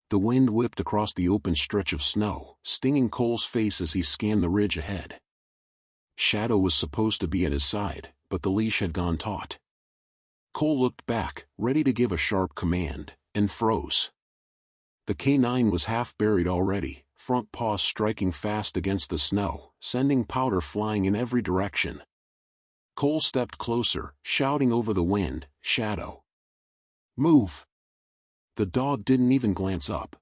The wind whipped across the open stretch of snow, stinging Cole's face as he scanned the ridge ahead. Shadow was supposed to be at his side, but the leash had gone taut. Cole looked back, ready to give a sharp command, and froze. The canine was half buried already, front paws striking fast against the snow, sending powder flying in every direction. Cole stepped closer, shouting over the wind, "Shadow! Move!" The dog didn't even glance up.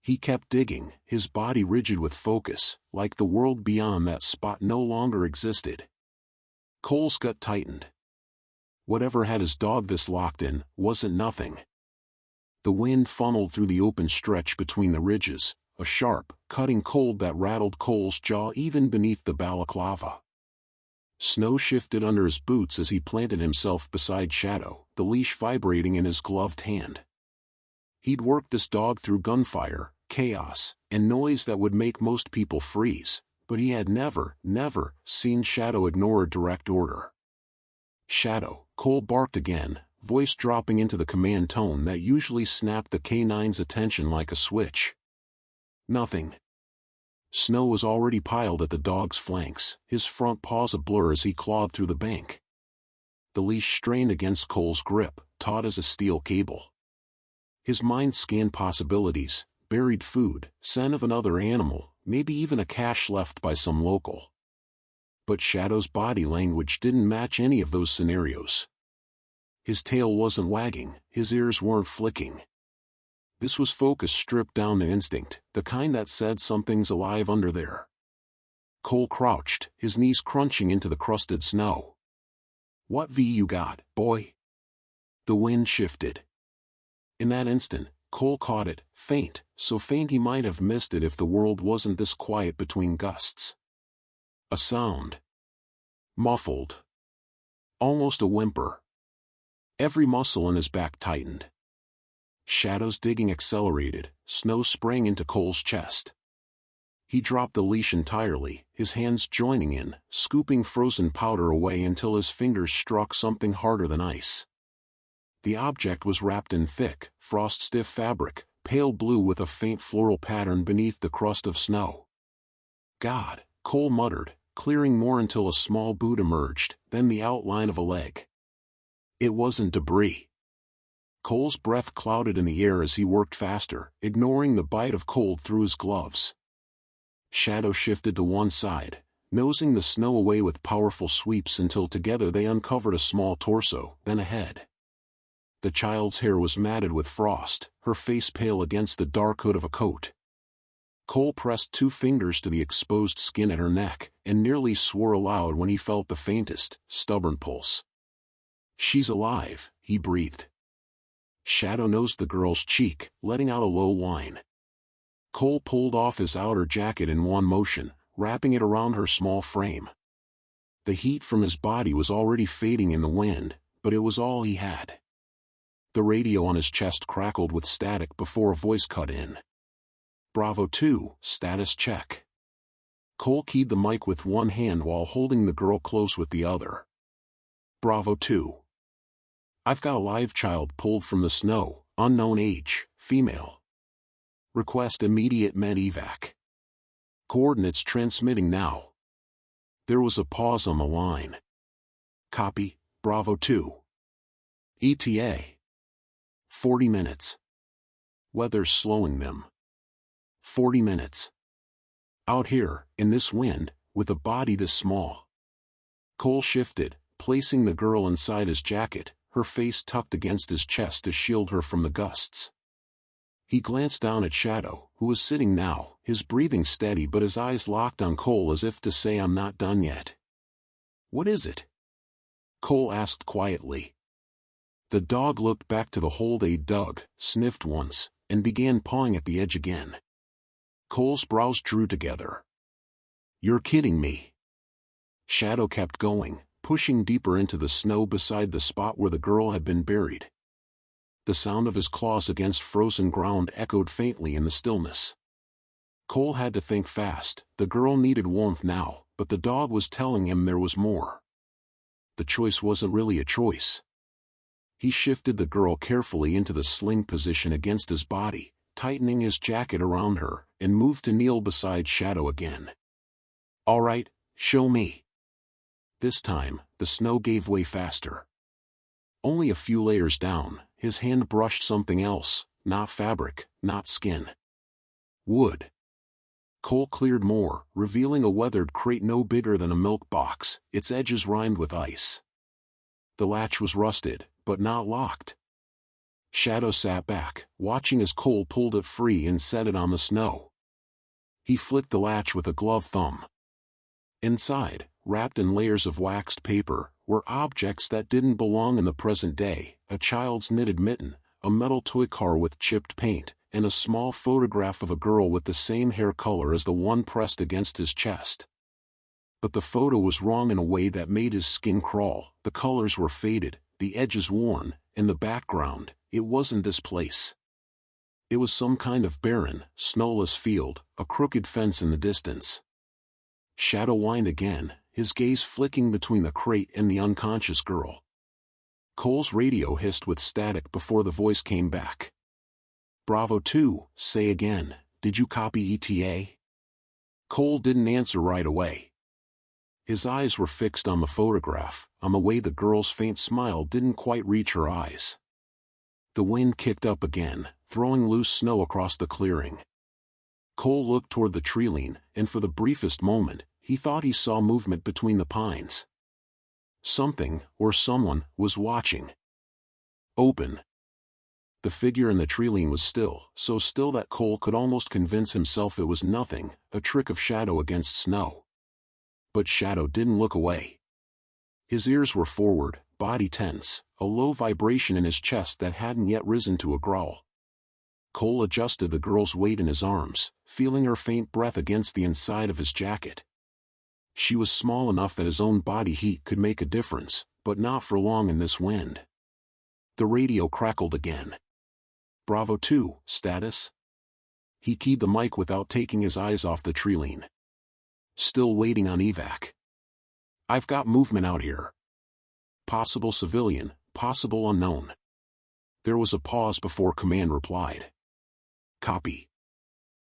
He kept digging, his body rigid with focus, like the world beyond that spot no longer existed. Cole's gut tightened. Whatever had his dog this locked in, wasn't nothing. The wind funneled through the open stretch between the ridges, a sharp, cutting cold that rattled Cole's jaw even beneath the balaclava. Snow shifted under his boots as he planted himself beside Shadow, the leash vibrating in his gloved hand. He'd worked this dog through gunfire, chaos, and noise that would make most people freeze, but he had never seen Shadow ignore a direct order. "Shadow," Cole barked again, voice dropping into the command tone that usually snapped the canine's attention like a switch. Nothing. Snow was already piled at the dog's flanks, his front paws a blur as he clawed through the bank. The leash strained against Cole's grip, taut as a steel cable. His mind scanned possibilities: buried food, scent of another animal, maybe even a cache left by some local. But Shadow's body language didn't match any of those scenarios. His tail wasn't wagging, his ears weren't flicking. This was focus stripped down to instinct, the kind that said something's alive under there. Cole crouched, his knees crunching into the crusted snow. "What V you got, boy?" The wind shifted. In that instant, Cole caught it, faint, so faint he might have missed it if the world wasn't this quiet between gusts. A sound. Muffled. Almost a whimper. Every muscle in his back tightened. Shadow's digging accelerated, snow sprang into Cole's chest. He dropped the leash entirely, his hands joining in, scooping frozen powder away until his fingers struck something harder than ice. The object was wrapped in thick, frost-stiff fabric, pale blue with a faint floral pattern beneath the crust of snow. "God," Cole muttered, clearing more until a small boot emerged, then the outline of a leg. It wasn't debris. Cole's breath clouded in the air as he worked faster, ignoring the bite of cold through his gloves. Shadow shifted to one side, nosing the snow away with powerful sweeps until together they uncovered a small torso, then a head. The child's hair was matted with frost, her face pale against the dark hood of a coat. Cole pressed 2 fingers to the exposed skin at her neck, and nearly swore aloud when he felt the faintest, stubborn pulse. "She's alive," he breathed. Shadow nosed the girl's cheek, letting out a low whine. Cole pulled off his outer jacket in one motion, wrapping it around her small frame. The heat from his body was already fading in the wind, but it was all he had. The radio on his chest crackled with static before a voice cut in. "Bravo 2, status check." Cole keyed the mic with one hand while holding the girl close with the other. "Bravo 2. I've got a live child pulled from the snow, unknown age, female. Request immediate med-evac. Coordinates transmitting now." There was a pause on the line. "Copy, Bravo 2. ETA. 40 minutes. Weather's slowing them. 40 minutes. Out here, in this wind, with a body this small." Cole shifted, placing the girl inside his jacket, her face tucked against his chest to shield her from the gusts. He glanced down at Shadow, who was sitting now, his breathing steady but his eyes locked on Cole as if to say, "I'm not done yet." "What is it?" Cole asked quietly. The dog looked back to the hole they'd dug, sniffed once, and began pawing at the edge again. Cole's brows drew together. "You're kidding me." Shadow kept going, pushing deeper into the snow beside the spot where the girl had been buried. The sound of his claws against frozen ground echoed faintly in the stillness. Cole had to think fast. The girl needed warmth now, but the dog was telling him there was more. The choice wasn't really a choice. He shifted the girl carefully into the sling position against his body, tightening his jacket around her, and moved to kneel beside Shadow again. "All right, show me." This time, the snow gave way faster. Only a few layers down, his hand brushed something else, not fabric, not skin. Wood. Cole cleared more, revealing a weathered crate no bigger than a milk box, its edges rimed with ice. The latch was rusted, but not locked. Shadow sat back, watching as Cole pulled it free and set it on the snow. He flicked the latch with a gloved thumb. Inside, wrapped in layers of waxed paper, were objects that didn't belong in the present day: a child's knitted mitten, a metal toy car with chipped paint, and a small photograph of a girl with the same hair color as the one pressed against his chest. But the photo was wrong in a way that made his skin crawl. The colors were faded, the edges worn, and the background, it wasn't this place. It was some kind of barren, snowless field, a crooked fence in the distance. Shadow whined again, his gaze flicking between the crate and the unconscious girl. Cole's radio hissed with static before the voice came back. "Bravo 2, say again, did you copy ETA?" Cole didn't answer right away. His eyes were fixed on the photograph, on the way the girl's faint smile didn't quite reach her eyes. The wind kicked up again, throwing loose snow across the clearing. Cole looked toward the treeline, and for the briefest moment, he thought he saw movement between the pines. Something, or someone, was watching. Open. The figure in the treeline was still, so still that Cole could almost convince himself it was nothing, a trick of Shadow against snow. But Shadow didn't look away. His ears were forward, body tense, a low vibration in his chest that hadn't yet risen to a growl. Cole adjusted the girl's weight in his arms, feeling her faint breath against the inside of his jacket. She was small enough that his own body heat could make a difference, but not for long in this wind. The radio crackled again. "Bravo 2, status?" He keyed the mic without taking his eyes off the treeline. "Still waiting on evac. I've got movement out here. Possible civilian, possible unknown." There was a pause before command replied. "Copy.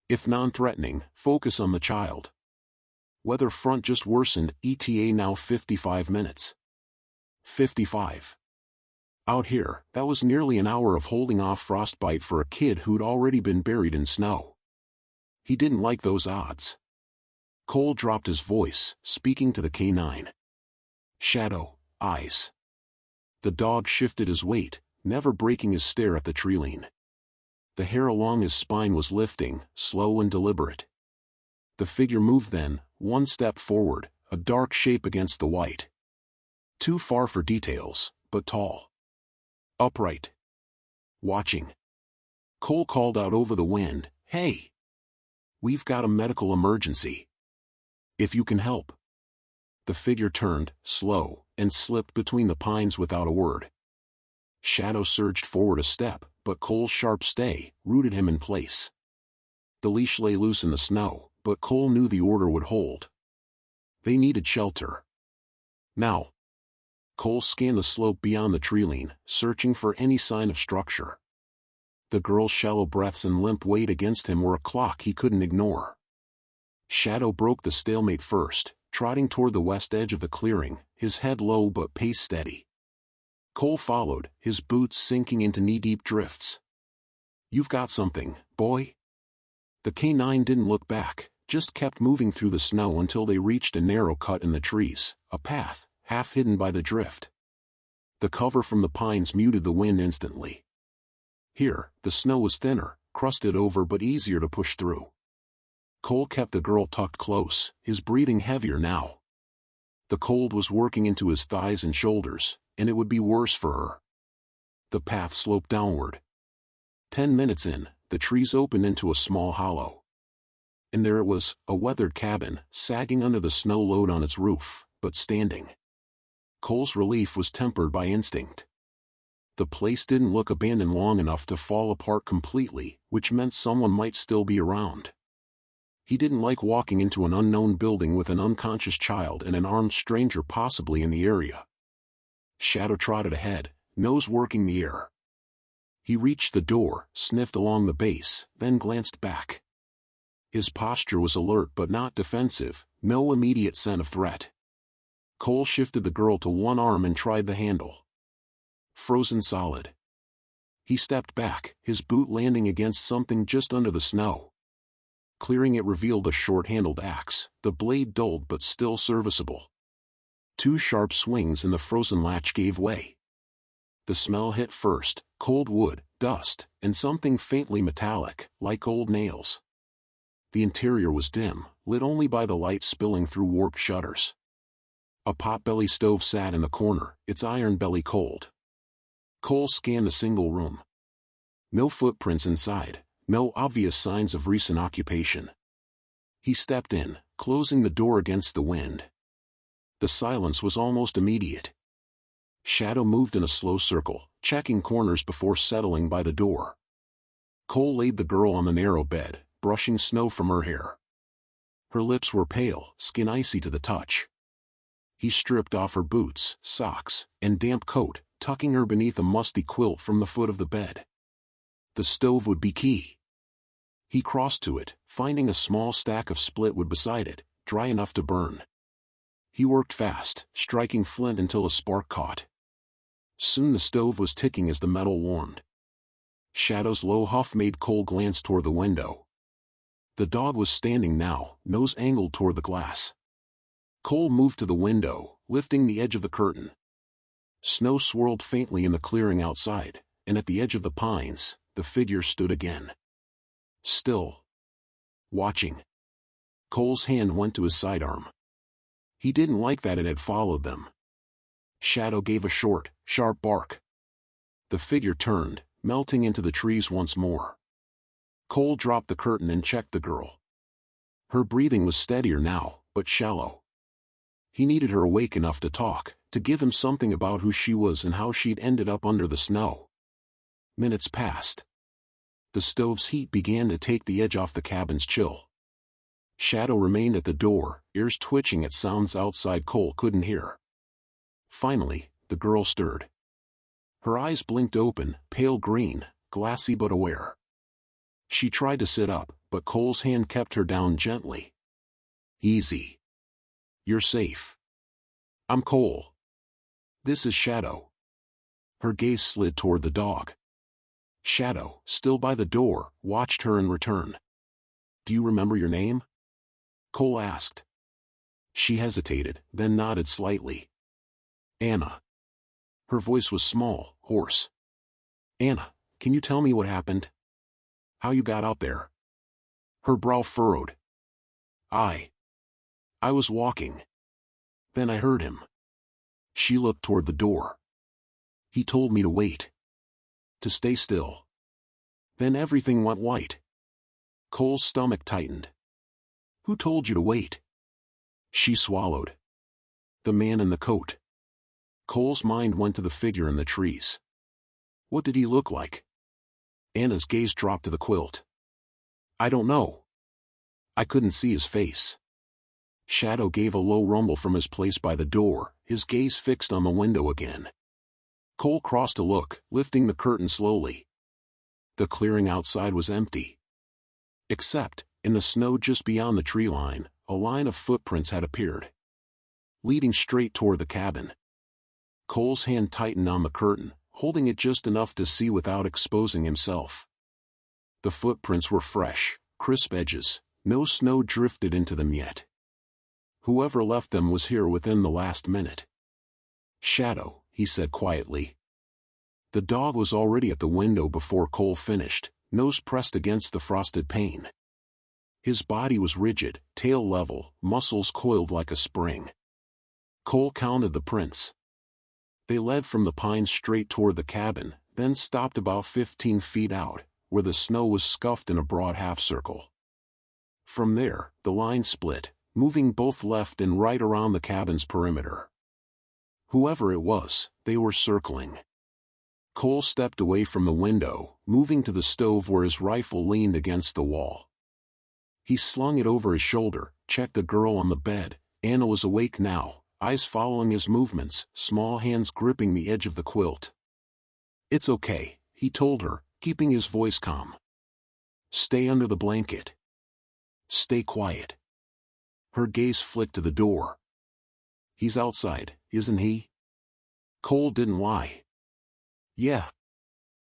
If non-threatening, focus on the child. Weather front just worsened, ETA now 55 minutes. 55. Out here, that was nearly an hour of holding off frostbite for a kid who'd already been buried in snow. He didn't like those odds. Cole dropped his voice, speaking to the K9. "Shadow, eyes." The dog shifted his weight, never breaking his stare at the treeline. The hair along his spine was lifting, slow and deliberate. The figure moved then, one step forward, a dark shape against the white. Too far for details, but tall. Upright. Watching. Cole called out over the wind, "Hey! We've got a medical emergency. If you can help." The figure turned, slow, and slipped between the pines without a word. Shadow surged forward a step, but Cole's sharp stay rooted him in place. The leash lay loose in the snow, but Cole knew the order would hold. They needed shelter. Now. Cole scanned the slope beyond the treeline, searching for any sign of structure. The girl's shallow breaths and limp weight against him were a clock he couldn't ignore. Shadow broke the stalemate first, trotting toward the west edge of the clearing, his head low but pace steady. Cole followed, his boots sinking into knee-deep drifts. "You've got something, boy?" The K9 didn't look back, just kept moving through the snow until they reached a narrow cut in the trees, a path, half hidden by the drift. The cover from the pines muted the wind instantly. Here, the snow was thinner, crusted over but easier to push through. Cole kept the girl tucked close, his breathing heavier now. The cold was working into his thighs and shoulders, and it would be worse for her. The path sloped downward. 10 minutes in, the trees opened into a small hollow. And there it was, a weathered cabin, sagging under the snow load on its roof, but standing. Cole's relief was tempered by instinct. The place didn't look abandoned long enough to fall apart completely, which meant someone might still be around. He didn't like walking into an unknown building with an unconscious child and an armed stranger possibly in the area. Shadow trotted ahead, nose working the air. He reached the door, sniffed along the base, then glanced back. His posture was alert but not defensive, no immediate scent of threat. Cole shifted the girl to one arm and tried the handle. Frozen solid. He stepped back, his boot landing against something just under the snow. Clearing it revealed a short-handled axe, the blade dulled but still serviceable. 2 sharp swings and the frozen latch gave way. The smell hit first, cold wood, dust, and something faintly metallic, like old nails. The interior was dim, lit only by the light spilling through warped shutters. A potbelly stove sat in the corner, its iron belly cold. Cole scanned the single room. No footprints inside, no obvious signs of recent occupation. He stepped in, closing the door against the wind. The silence was almost immediate. Shadow moved in a slow circle, checking corners before settling by the door. Cole laid the girl on the narrow bed, brushing snow from her hair. Her lips were pale, skin icy to the touch. He stripped off her boots, socks, and damp coat, tucking her beneath a musty quilt from the foot of the bed. The stove would be key. He crossed to it, finding a small stack of split wood beside it, dry enough to burn. He worked fast, striking flint until a spark caught. Soon the stove was ticking as the metal warmed. Shadow's low huff made Cole glance toward the window. The dog was standing now, nose angled toward the glass. Cole moved to the window, lifting the edge of the curtain. Snow swirled faintly in the clearing outside, and at the edge of the pines, the figure stood again. Still. Watching. Cole's hand went to his sidearm. He didn't like that it had followed them. Shadow gave a short, sharp bark. The figure turned, melting into the trees once more. Cole dropped the curtain and checked the girl. Her breathing was steadier now, but shallow. He needed her awake enough to talk, to give him something about who she was and how she'd ended up under the snow. Minutes passed. The stove's heat began to take the edge off the cabin's chill. Shadow remained at the door, ears twitching at sounds outside Cole couldn't hear. Finally, the girl stirred. Her eyes blinked open, pale green, glassy but aware. She tried to sit up, but Cole's hand kept her down gently. Easy. You're safe. I'm Cole. This is Shadow. Her gaze slid toward the dog. Shadow, still by the door, watched her in return. Do you remember your name? Cole asked. She hesitated, then nodded slightly. Anna. Her voice was small, hoarse. Anna, can you tell me what happened? How you got out there? Her brow furrowed. I was walking. Then I heard him. She looked toward the door. He told me to wait. To stay still. Then everything went white. Cole's stomach tightened. Who told you to wait? She swallowed. The man in the coat. Cole's mind went to the figure in the trees. What did he look like? Anna's gaze dropped to the quilt. I don't know. I couldn't see his face. Shadow gave a low rumble from his place by the door, his gaze fixed on the window again. Cole crossed to look, lifting the curtain slowly. The clearing outside was empty. Except, in the snow just beyond the tree line, a line of footprints had appeared. Leading straight toward the cabin. Cole's hand tightened on the curtain, holding it just enough to see without exposing himself. The footprints were fresh, crisp edges, no snow drifted into them yet. Whoever left them was here within the last minute. Shadow, he said quietly. The dog was already at the window before Cole finished, nose pressed against the frosted pane. His body was rigid, tail level, muscles coiled like a spring. Cole counted the prints. They led from the pines straight toward the cabin, then stopped about 15 feet out, where the snow was scuffed in a broad half-circle. From there, the line split, moving both left and right around the cabin's perimeter. Whoever it was, they were circling. Cole stepped away from the window, moving to the stove where his rifle leaned against the wall. He slung it over his shoulder, checked the girl on the bed. Anna was awake now, eyes following his movements, small hands gripping the edge of the quilt. It's okay, he told her, keeping his voice calm. Stay under the blanket. Stay quiet. Her gaze flicked to the door. He's outside, isn't he? Cole didn't lie. Yeah.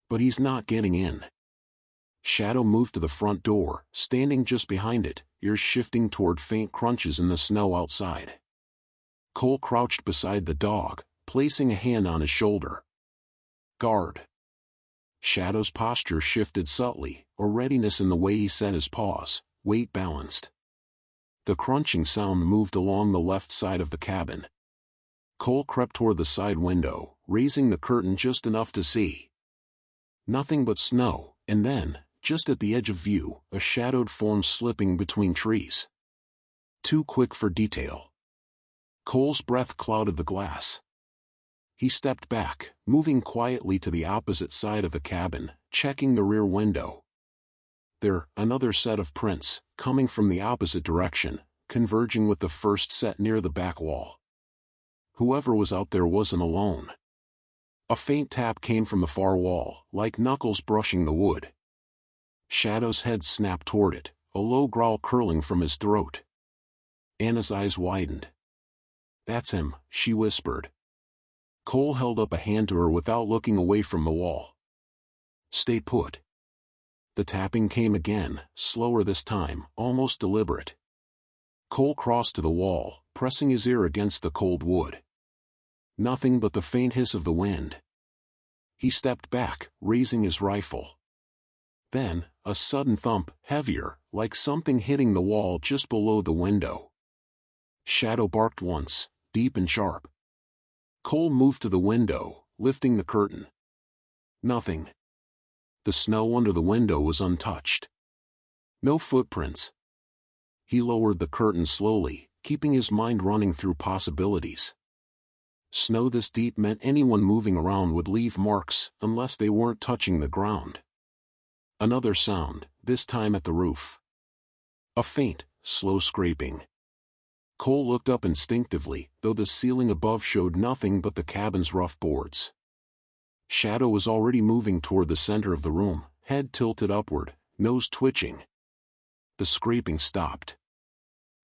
But he's not getting in. Shadow moved to the front door, standing just behind it, ears shifting toward faint crunches in the snow outside. Cole crouched beside the dog, placing a hand on his shoulder. Guard. Shadow's posture shifted subtly, a readiness in the way he set his paws, weight balanced. The crunching sound moved along the left side of the cabin. Cole crept toward the side window, raising the curtain just enough to see. Nothing but snow, and then, just at the edge of view, a shadowed form slipping between trees. Too quick for detail. Cole's breath clouded the glass. He stepped back, moving quietly to the opposite side of the cabin, checking the rear window. There, another set of prints, coming from the opposite direction, converging with the first set near the back wall. Whoever was out there wasn't alone. A faint tap came from the far wall, like knuckles brushing the wood. Shadow's head snapped toward it, a low growl curling from his throat. Anna's eyes widened. That's him, she whispered. Cole held up a hand to her without looking away from the wall. Stay put. The tapping came again, slower this time, almost deliberate. Cole crossed to the wall, pressing his ear against the cold wood. Nothing but the faint hiss of the wind. He stepped back, raising his rifle. Then, a sudden thump, heavier, like something hitting the wall just below the window. Shadow barked once, deep and sharp. Cole moved to the window, lifting the curtain. Nothing. The snow under the window was untouched. No footprints. He lowered the curtain slowly, keeping his mind running through possibilities. Snow this deep meant anyone moving around would leave marks, unless they weren't touching the ground. Another sound, this time at the roof. A faint, slow scraping. Cole looked up instinctively, though the ceiling above showed nothing but the cabin's rough boards. Shadow was already moving toward the center of the room, head tilted upward, nose twitching. The scraping stopped.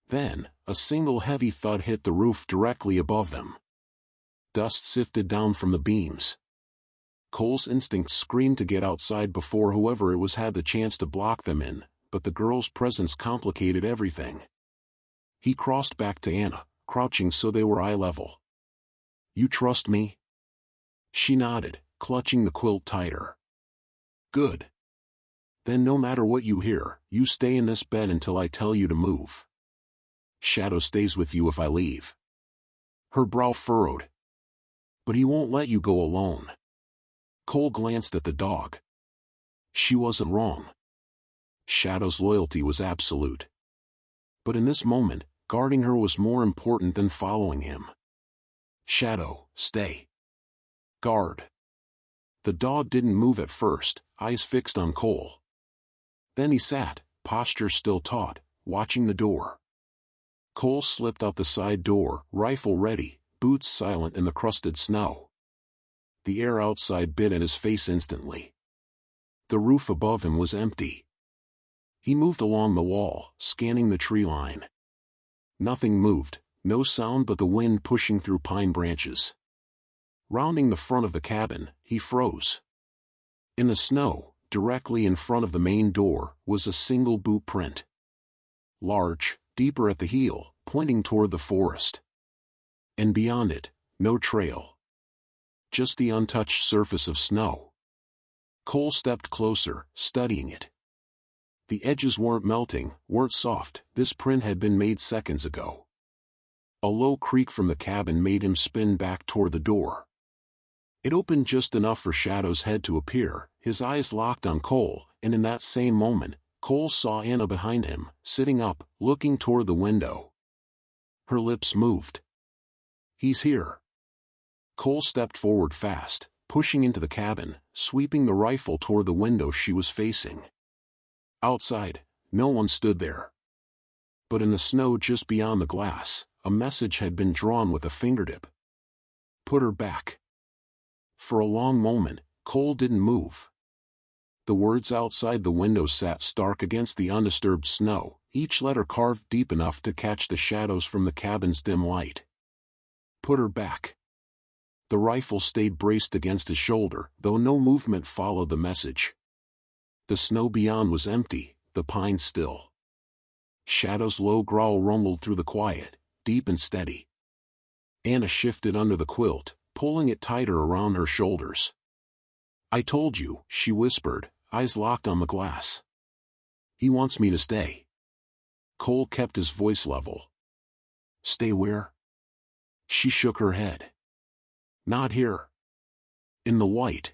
Then, a single heavy thud hit the roof directly above them. Dust sifted down from the beams. Cole's instincts screamed to get outside before whoever it was had the chance to block them in, but the girl's presence complicated everything. He crossed back to Anna, crouching so they were eye level. You trust me? She nodded, clutching the quilt tighter. Good. Then no matter what you hear, you stay in this bed until I tell you to move. Shadow stays with you if I leave. Her brow furrowed. But he won't let you go alone. Cole glanced at the dog. She wasn't wrong. Shadow's loyalty was absolute. But in this moment, guarding her was more important than following him. Shadow, stay. Guard. The dog didn't move at first, eyes fixed on Cole. Then he sat, posture still taut, watching the door. Cole slipped out the side door, rifle ready, boots silent in the crusted snow. The air outside bit at his face instantly. The roof above him was empty. He moved along the wall, scanning the tree line. Nothing moved, no sound but the wind pushing through pine branches. Rounding the front of the cabin, he froze. In the snow, directly in front of the main door, was a single boot print. Large, deeper at the heel, pointing toward the forest. And beyond it, no trail. Just the untouched surface of snow. Cole stepped closer, studying it. The edges weren't melting, weren't soft, this print had been made seconds ago. A low creak from the cabin made him spin back toward the door. It opened just enough for Shadow's head to appear, his eyes locked on Cole, and in that same moment, Cole saw Anna behind him, sitting up, looking toward the window. Her lips moved. He's here. Cole stepped forward fast, pushing into the cabin, sweeping the rifle toward the window she was facing. Outside, no one stood there. But in the snow just beyond the glass, a message had been drawn with a fingertip. Put her back. For a long moment, Cole didn't move, The words outside the window sat stark against the undisturbed snow, each letter carved deep enough to catch the shadows from the cabin's dim light. Put her back. The rifle stayed braced against his shoulder, though no movement followed the message. The snow beyond was empty, the pines still. Shadow's low growl rumbled through the quiet, deep and steady. Anna shifted under the quilt, pulling it tighter around her shoulders. "I told you," she whispered, eyes locked on the glass. "He wants me to stay." Cole kept his voice level. "Stay where?" She shook her head. "Not here. In the white.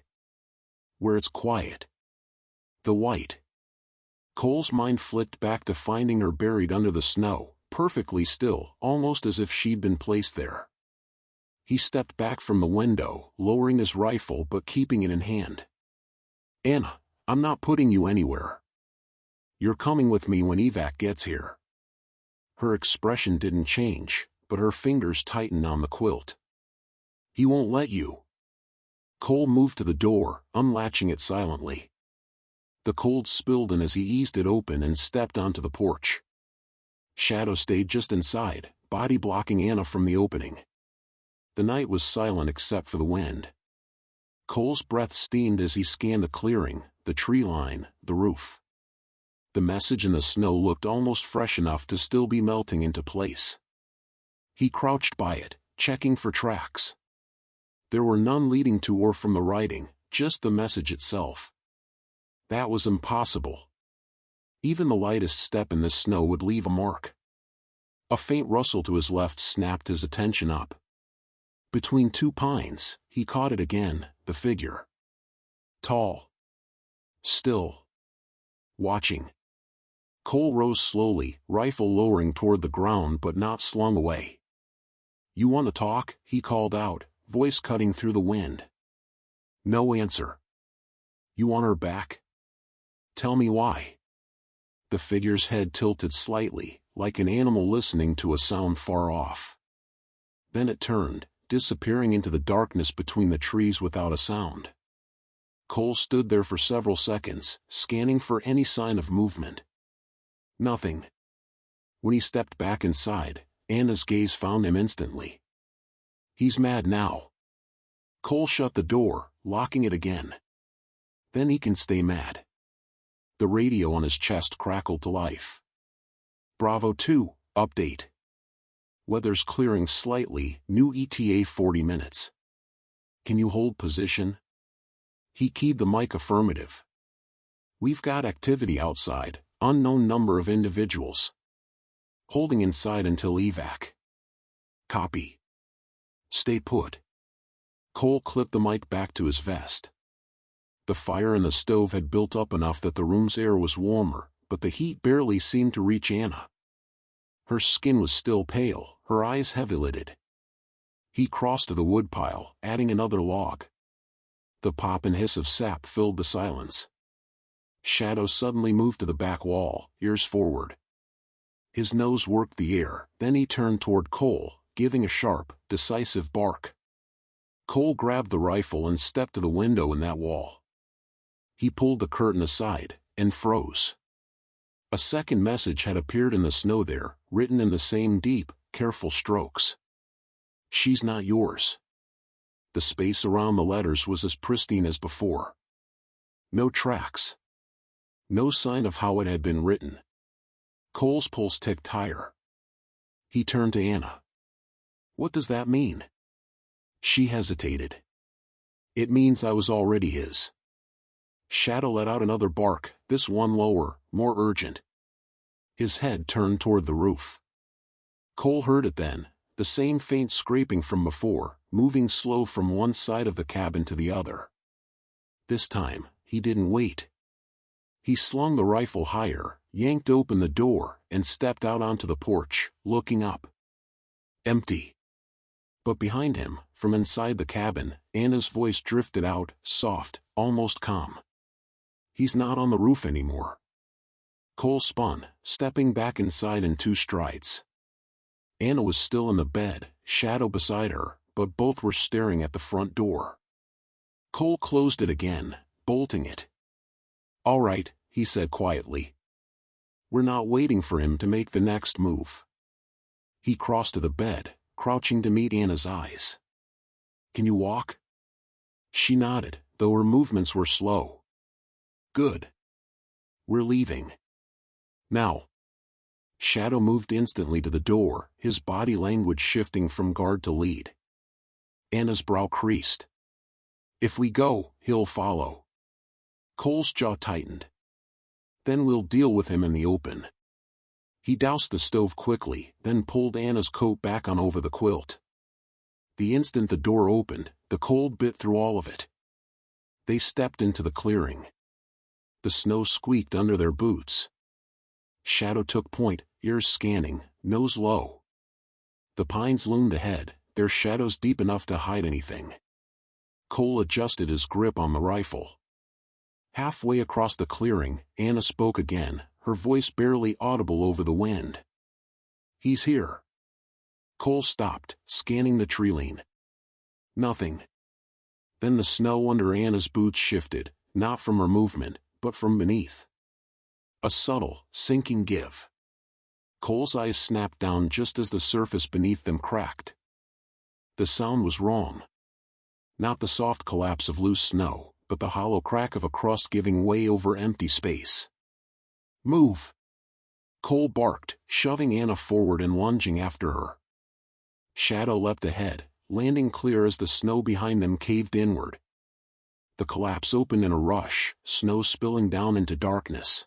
Where it's quiet." The white. Cole's mind flicked back to finding her buried under the snow, perfectly still, almost as if she'd been placed there. He stepped back from the window, lowering his rifle but keeping it in hand. "Anna, I'm not putting you anywhere. You're coming with me when evac gets here." Her expression didn't change, but her fingers tightened on the quilt. "He won't let you." Cole moved to the door, unlatching it silently. The cold spilled in as he eased it open and stepped onto the porch. Shadow stayed just inside, body blocking Anna from the opening. The night was silent except for the wind. Cole's breath steamed as he scanned the clearing, the tree line, the roof. The message in the snow looked almost fresh enough to still be melting into place. He crouched by it, checking for tracks. There were none leading to or from the writing, just the message itself. That was impossible. Even the lightest step in the snow would leave a mark. A faint rustle to his left snapped his attention up. Between two pines, he caught it again, the figure. Tall. Still. Watching. Cole rose slowly, rifle lowering toward the ground but not slung away. "You want to talk?" he called out, voice cutting through the wind. No answer. "You want her back? Tell me why." The figure's head tilted slightly, like an animal listening to a sound far off. Then it turned, disappearing into the darkness between the trees without a sound. Cole stood there for several seconds, scanning for any sign of movement. Nothing. When he stepped back inside, Anna's gaze found him instantly. "He's mad now." Cole shut the door, locking it again. "Then he can stay mad." The radio on his chest crackled to life. "Bravo 2, update. Weather's clearing slightly, new ETA 40 minutes. Can you hold position?" He keyed the mic affirmative. "We've got activity outside, unknown number of individuals. Holding inside until evac." "Copy. Stay put." Cole clipped the mic back to his vest. The fire in the stove had built up enough that the room's air was warmer, but the heat barely seemed to reach Anna. Her skin was still pale, her eyes heavy-lidded. He crossed to the woodpile, adding another log. The pop and hiss of sap filled the silence. Shadow suddenly moved to the back wall, ears forward. His nose worked the air, then he turned toward Cole, giving a sharp, decisive bark. Cole grabbed the rifle and stepped to the window in that wall. He pulled the curtain aside, and froze. A second message had appeared in the snow there, written in the same deep, careful strokes. "She's not yours." The space around the letters was as pristine as before. No tracks. No sign of how it had been written. Cole's pulse ticked higher. He turned to Anna. "What does that mean?" She hesitated. "It means I was already his." Shadow let out another bark, this one lower, more urgent. His head turned toward the roof. Cole heard it then, the same faint scraping from before, moving slow from one side of the cabin to the other. This time, he didn't wait. He slung the rifle higher, yanked open the door, and stepped out onto the porch, looking up. Empty. But behind him, from inside the cabin, Anna's voice drifted out, soft, almost calm. "He's not on the roof anymore." Cole spun, stepping back inside in 2 strides. Anna was still in the bed, Shadow beside her, but both were staring at the front door. Cole closed it again, bolting it. "All right," he said quietly. "We're not waiting for him to make the next move." He crossed to the bed, crouching to meet Anna's eyes. "Can you walk?" She nodded, though her movements were slow. "Good. We're leaving. Now." Shadow moved instantly to the door, his body language shifting from guard to lead. Anna's brow creased. "If we go, he'll follow." Cole's jaw tightened. "Then we'll deal with him in the open." He doused the stove quickly, then pulled Anna's coat back on over the quilt. The instant the door opened, the cold bit through all of it. They stepped into the clearing. The snow squeaked under their boots. Shadow took point, ears scanning, nose low. The pines loomed ahead, their shadows deep enough to hide anything. Cole adjusted his grip on the rifle. Halfway across the clearing, Anna spoke again, her voice barely audible over the wind. "He's here." Cole stopped, scanning the treeline. Nothing. Then the snow under Anna's boots shifted, not from her movement, but from beneath. A subtle, sinking give. Cole's eyes snapped down just as the surface beneath them cracked. The sound was wrong. Not the soft collapse of loose snow, but the hollow crack of a crust giving way over empty space. "Move!" Cole barked, shoving Anna forward and lunging after her. Shadow leapt ahead, landing clear as the snow behind them caved inward. The collapse opened in a rush, snow spilling down into darkness.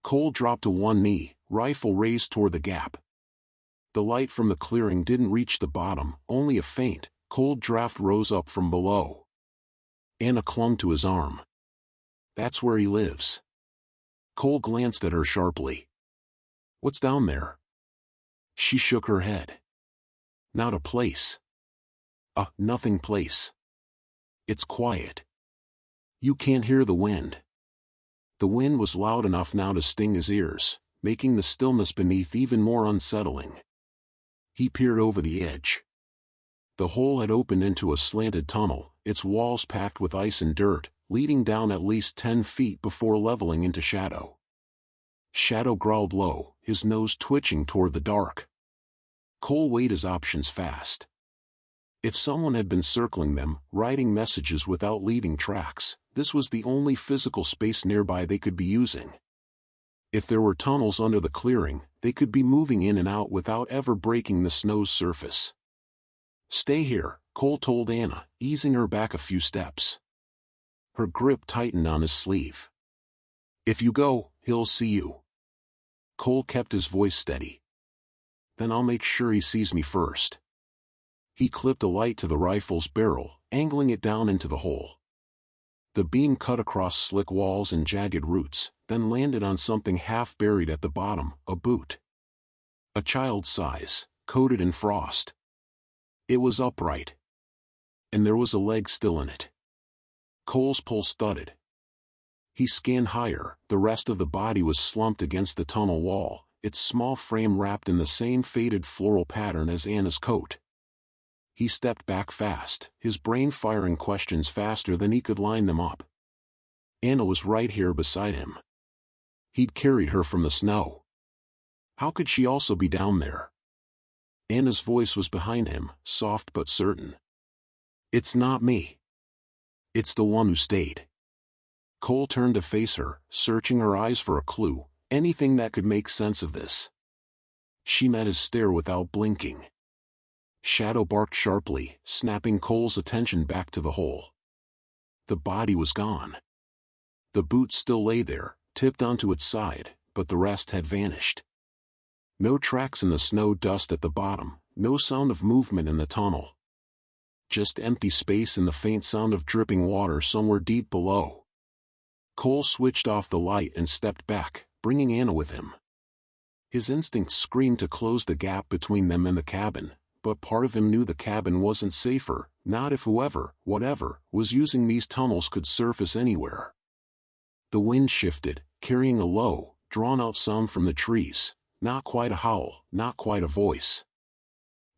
Cole dropped to one knee, rifle raised toward the gap. The light from the clearing didn't reach the bottom, only a faint, cold draft rose up from below. Anna clung to his arm. "That's where he lives." Cole glanced at her sharply. "What's down there?" She shook her head. "Not a place. A nothing place. It's quiet. You can't hear the wind." The wind was loud enough now to sting his ears, making the stillness beneath even more unsettling. He peered over the edge. The hole had opened into a slanted tunnel, its walls packed with ice and dirt, leading down at least 10 feet before leveling into Shadow. Shadow growled low, his nose twitching toward the dark. Cole weighed his options fast. If someone had been circling them, writing messages without leaving tracks, this was the only physical space nearby they could be using. If there were tunnels under the clearing, they could be moving in and out without ever breaking the snow's surface. "Stay here," Cole told Anna, easing her back a few steps. Her grip tightened on his sleeve. "If you go, he'll see you." Cole kept his voice steady. "Then I'll make sure he sees me first." He clipped a light to the rifle's barrel, angling it down into the hole. The beam cut across slick walls and jagged roots, then landed on something half buried at the bottom, a boot. A child's size, coated in frost. It was upright. And there was a leg still in it. Cole's pulse thudded. He scanned higher, the rest of the body was slumped against the tunnel wall, its small frame wrapped in the same faded floral pattern as Anna's coat. He stepped back fast, his brain firing questions faster than he could line them up. Anna was right here beside him. He'd carried her from the snow. How could she also be down there? Anna's voice was behind him, soft but certain. "It's not me. It's the one who stayed." Cole turned to face her, searching her eyes for a clue, anything that could make sense of this. She met his stare without blinking. Shadow barked sharply, snapping Cole's attention back to the hole. The body was gone. The boot still lay there, tipped onto its side, but the rest had vanished. No tracks in the snow dust at the bottom, no sound of movement in the tunnel. Just empty space and the faint sound of dripping water somewhere deep below. Cole switched off the light and stepped back, bringing Anna with him. His instincts screamed to close the gap between them and the cabin, but part of him knew the cabin wasn't safer, not if whoever, whatever, was using these tunnels could surface anywhere. The wind shifted, carrying a low, drawn-out sound from the trees, not quite a howl, not quite a voice.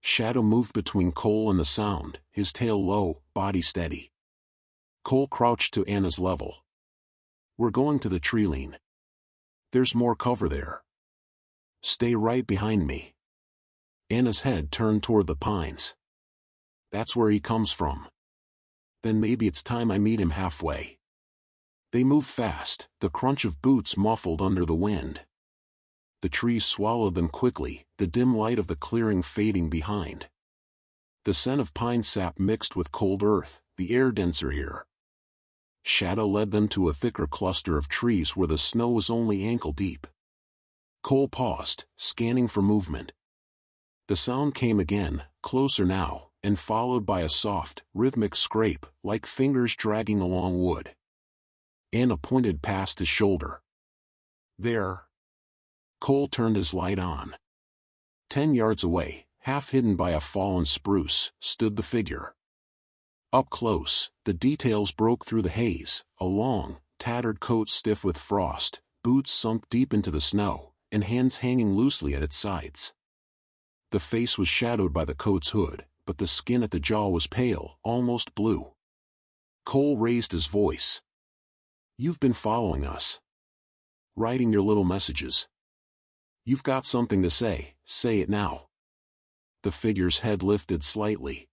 Shadow moved between Cole and the sound, his tail low, body steady. Cole crouched to Anna's level. We're going to the tree line. There's more cover there. Stay right behind me. Anna's head turned toward the pines. That's where he comes from. Then maybe it's time I meet him halfway. They moved fast, the crunch of boots muffled under the wind. The trees swallowed them quickly, the dim light of the clearing fading behind. The scent of pine sap mixed with cold earth, the air denser here. Shadow led them to a thicker cluster of trees where the snow was only ankle deep. Cole paused, scanning for movement. The sound came again, closer now, and followed by a soft, rhythmic scrape, like fingers dragging along wood. Anna pointed past his shoulder. There. Cole turned his light on. 10 yards away, half hidden by a fallen spruce, stood the figure. Up close, the details broke through the haze, a long, tattered coat stiff with frost, boots sunk deep into the snow, and hands hanging loosely at its sides. The face was shadowed by the coat's hood, but the skin at the jaw was pale, almost blue. Cole raised his voice. You've been following us. Writing your little messages. You've got something to say it now. The figure's head lifted slightly.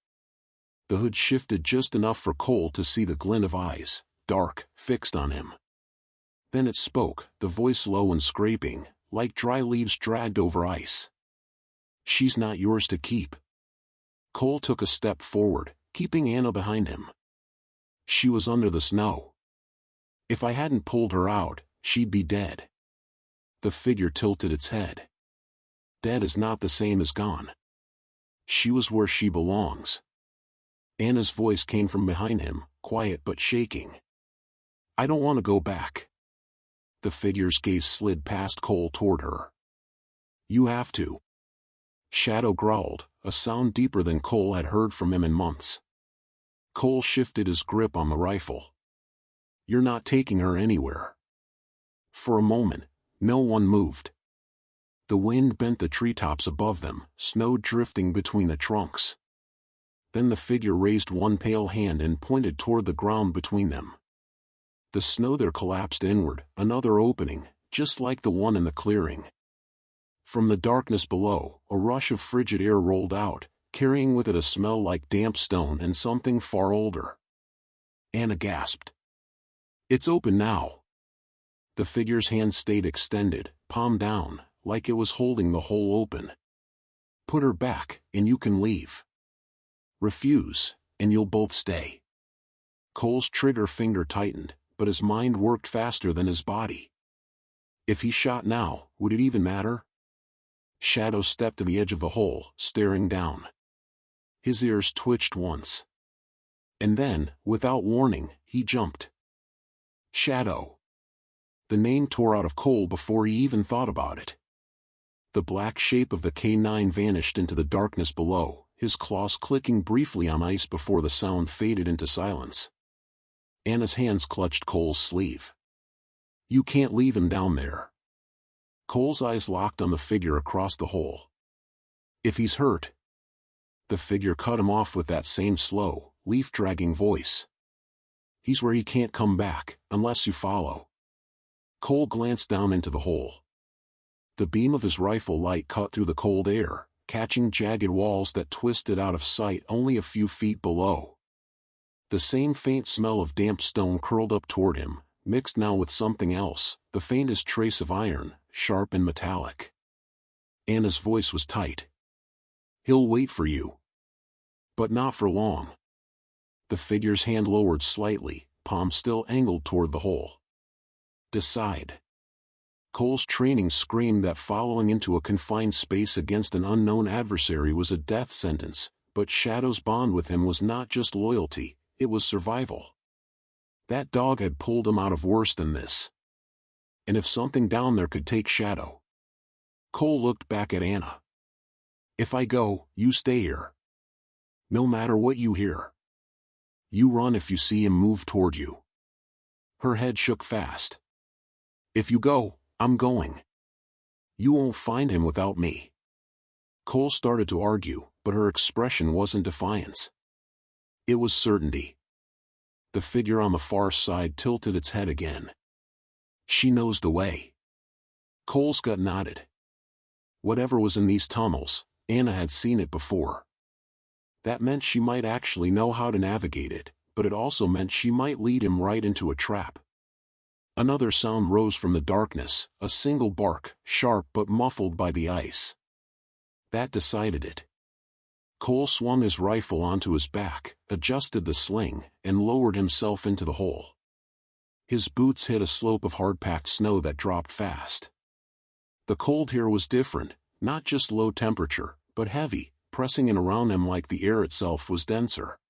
The hood shifted just enough for Cole to see the glint of eyes, dark, fixed on him. Then it spoke, the voice low and scraping, like dry leaves dragged over ice. She's not yours to keep. Cole took a step forward, keeping Anna behind him. She was under the snow. If I hadn't pulled her out, she'd be dead. The figure tilted its head. Dead is not the same as gone. She was where she belongs. Anna's voice came from behind him, quiet but shaking. I don't want to go back. The figure's gaze slid past Cole toward her. You have to. Shadow growled, a sound deeper than Cole had heard from him in months. Cole shifted his grip on the rifle. You're not taking her anywhere. For a moment, no one moved. The wind bent the treetops above them, snow drifting between the trunks. Then the figure raised one pale hand and pointed toward the ground between them. The snow there collapsed inward, another opening, just like the one in the clearing. From the darkness below, a rush of frigid air rolled out, carrying with it a smell like damp stone and something far older. Anna gasped. It's open now. The figure's hand stayed extended, palm down, like it was holding the hole open. Put her back, and you can leave. Refuse, and you'll both stay. Cole's trigger finger tightened, but his mind worked faster than his body. If he shot now, would it even matter? Shadow stepped to the edge of the hole, staring down. His ears twitched once. And then, without warning, he jumped. Shadow. The name tore out of Cole before he even thought about it. The black shape of the K9 vanished into the darkness below, his claws clicking briefly on ice before the sound faded into silence. Anna's hands clutched Cole's sleeve. You can't leave him down there. Cole's eyes locked on the figure across the hole. If he's hurt. The figure cut him off with that same slow, leaf-dragging voice. He's where he can't come back, unless you follow. Cole glanced down into the hole. The beam of his rifle light cut through the cold air, catching jagged walls that twisted out of sight only a few feet below. The same faint smell of damp stone curled up toward him, mixed now with something else, the faintest trace of iron, sharp and metallic. Anna's voice was tight. He'll wait for you. But not for long. The figure's hand lowered slightly, palm still angled toward the hole. Decide. Cole's training screamed that following into a confined space against an unknown adversary was a death sentence, but Shadow's bond with him was not just loyalty, it was survival. That dog had pulled him out of worse than this. And if something down there could take Shadow. Cole looked back at Anna. If I go, you stay here. No matter what you hear. You run if you see him move toward you. Her head shook fast. If you go, I'm going. You won't find him without me. Cole started to argue, but her expression wasn't defiance. It was certainty. The figure on the far side tilted its head again. She knows the way. Cole's gut nodded. Whatever was in these tunnels, Anna had seen it before. That meant she might actually know how to navigate it, but it also meant she might lead him right into a trap. Another sound rose from the darkness, a single bark, sharp but muffled by the ice. That decided it. Cole swung his rifle onto his back, adjusted the sling, and lowered himself into the hole. His boots hit a slope of hard-packed snow that dropped fast. The cold here was different, not just low temperature, but heavy, pressing in around him like the air itself was denser.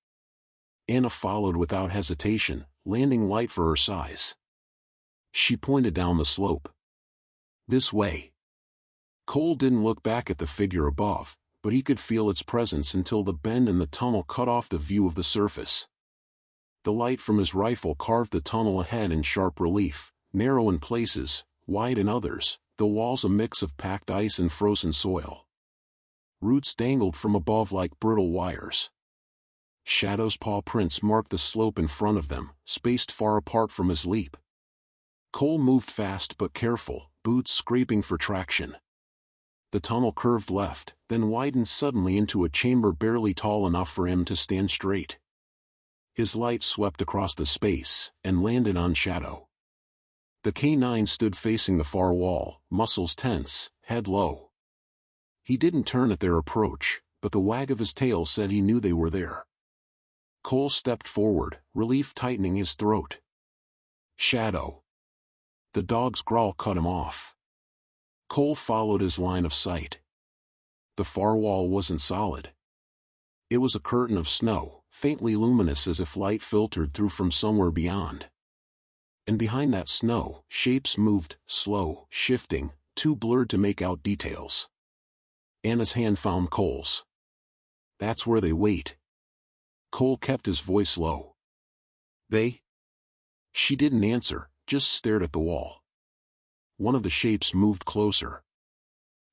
Anna followed without hesitation, landing light for her size. She pointed down the slope. This way. Cole didn't look back at the figure above, but he could feel its presence until the bend in the tunnel cut off the view of the surface. The light from his rifle carved the tunnel ahead in sharp relief, narrow in places, wide in others, the walls a mix of packed ice and frozen soil. Roots dangled from above like brittle wires. Shadow's paw prints marked the slope in front of them, spaced far apart from his leap. Cole moved fast but careful, boots scraping for traction. The tunnel curved left, then widened suddenly into a chamber barely tall enough for him to stand straight. His light swept across the space, and landed on Shadow. The K9 stood facing the far wall, muscles tense, head low. He didn't turn at their approach, but the wag of his tail said he knew they were there. Cole stepped forward, relief tightening his throat. Shadow. The dog's growl cut him off. Cole followed his line of sight. The far wall wasn't solid. It was a curtain of snow, faintly luminous as if light filtered through from somewhere beyond. And behind that snow, shapes moved, slow, shifting, too blurred to make out details. Anna's hand found Cole's. That's where they wait. Cole kept his voice low. They? She didn't answer, just stared at the wall. One of the shapes moved closer.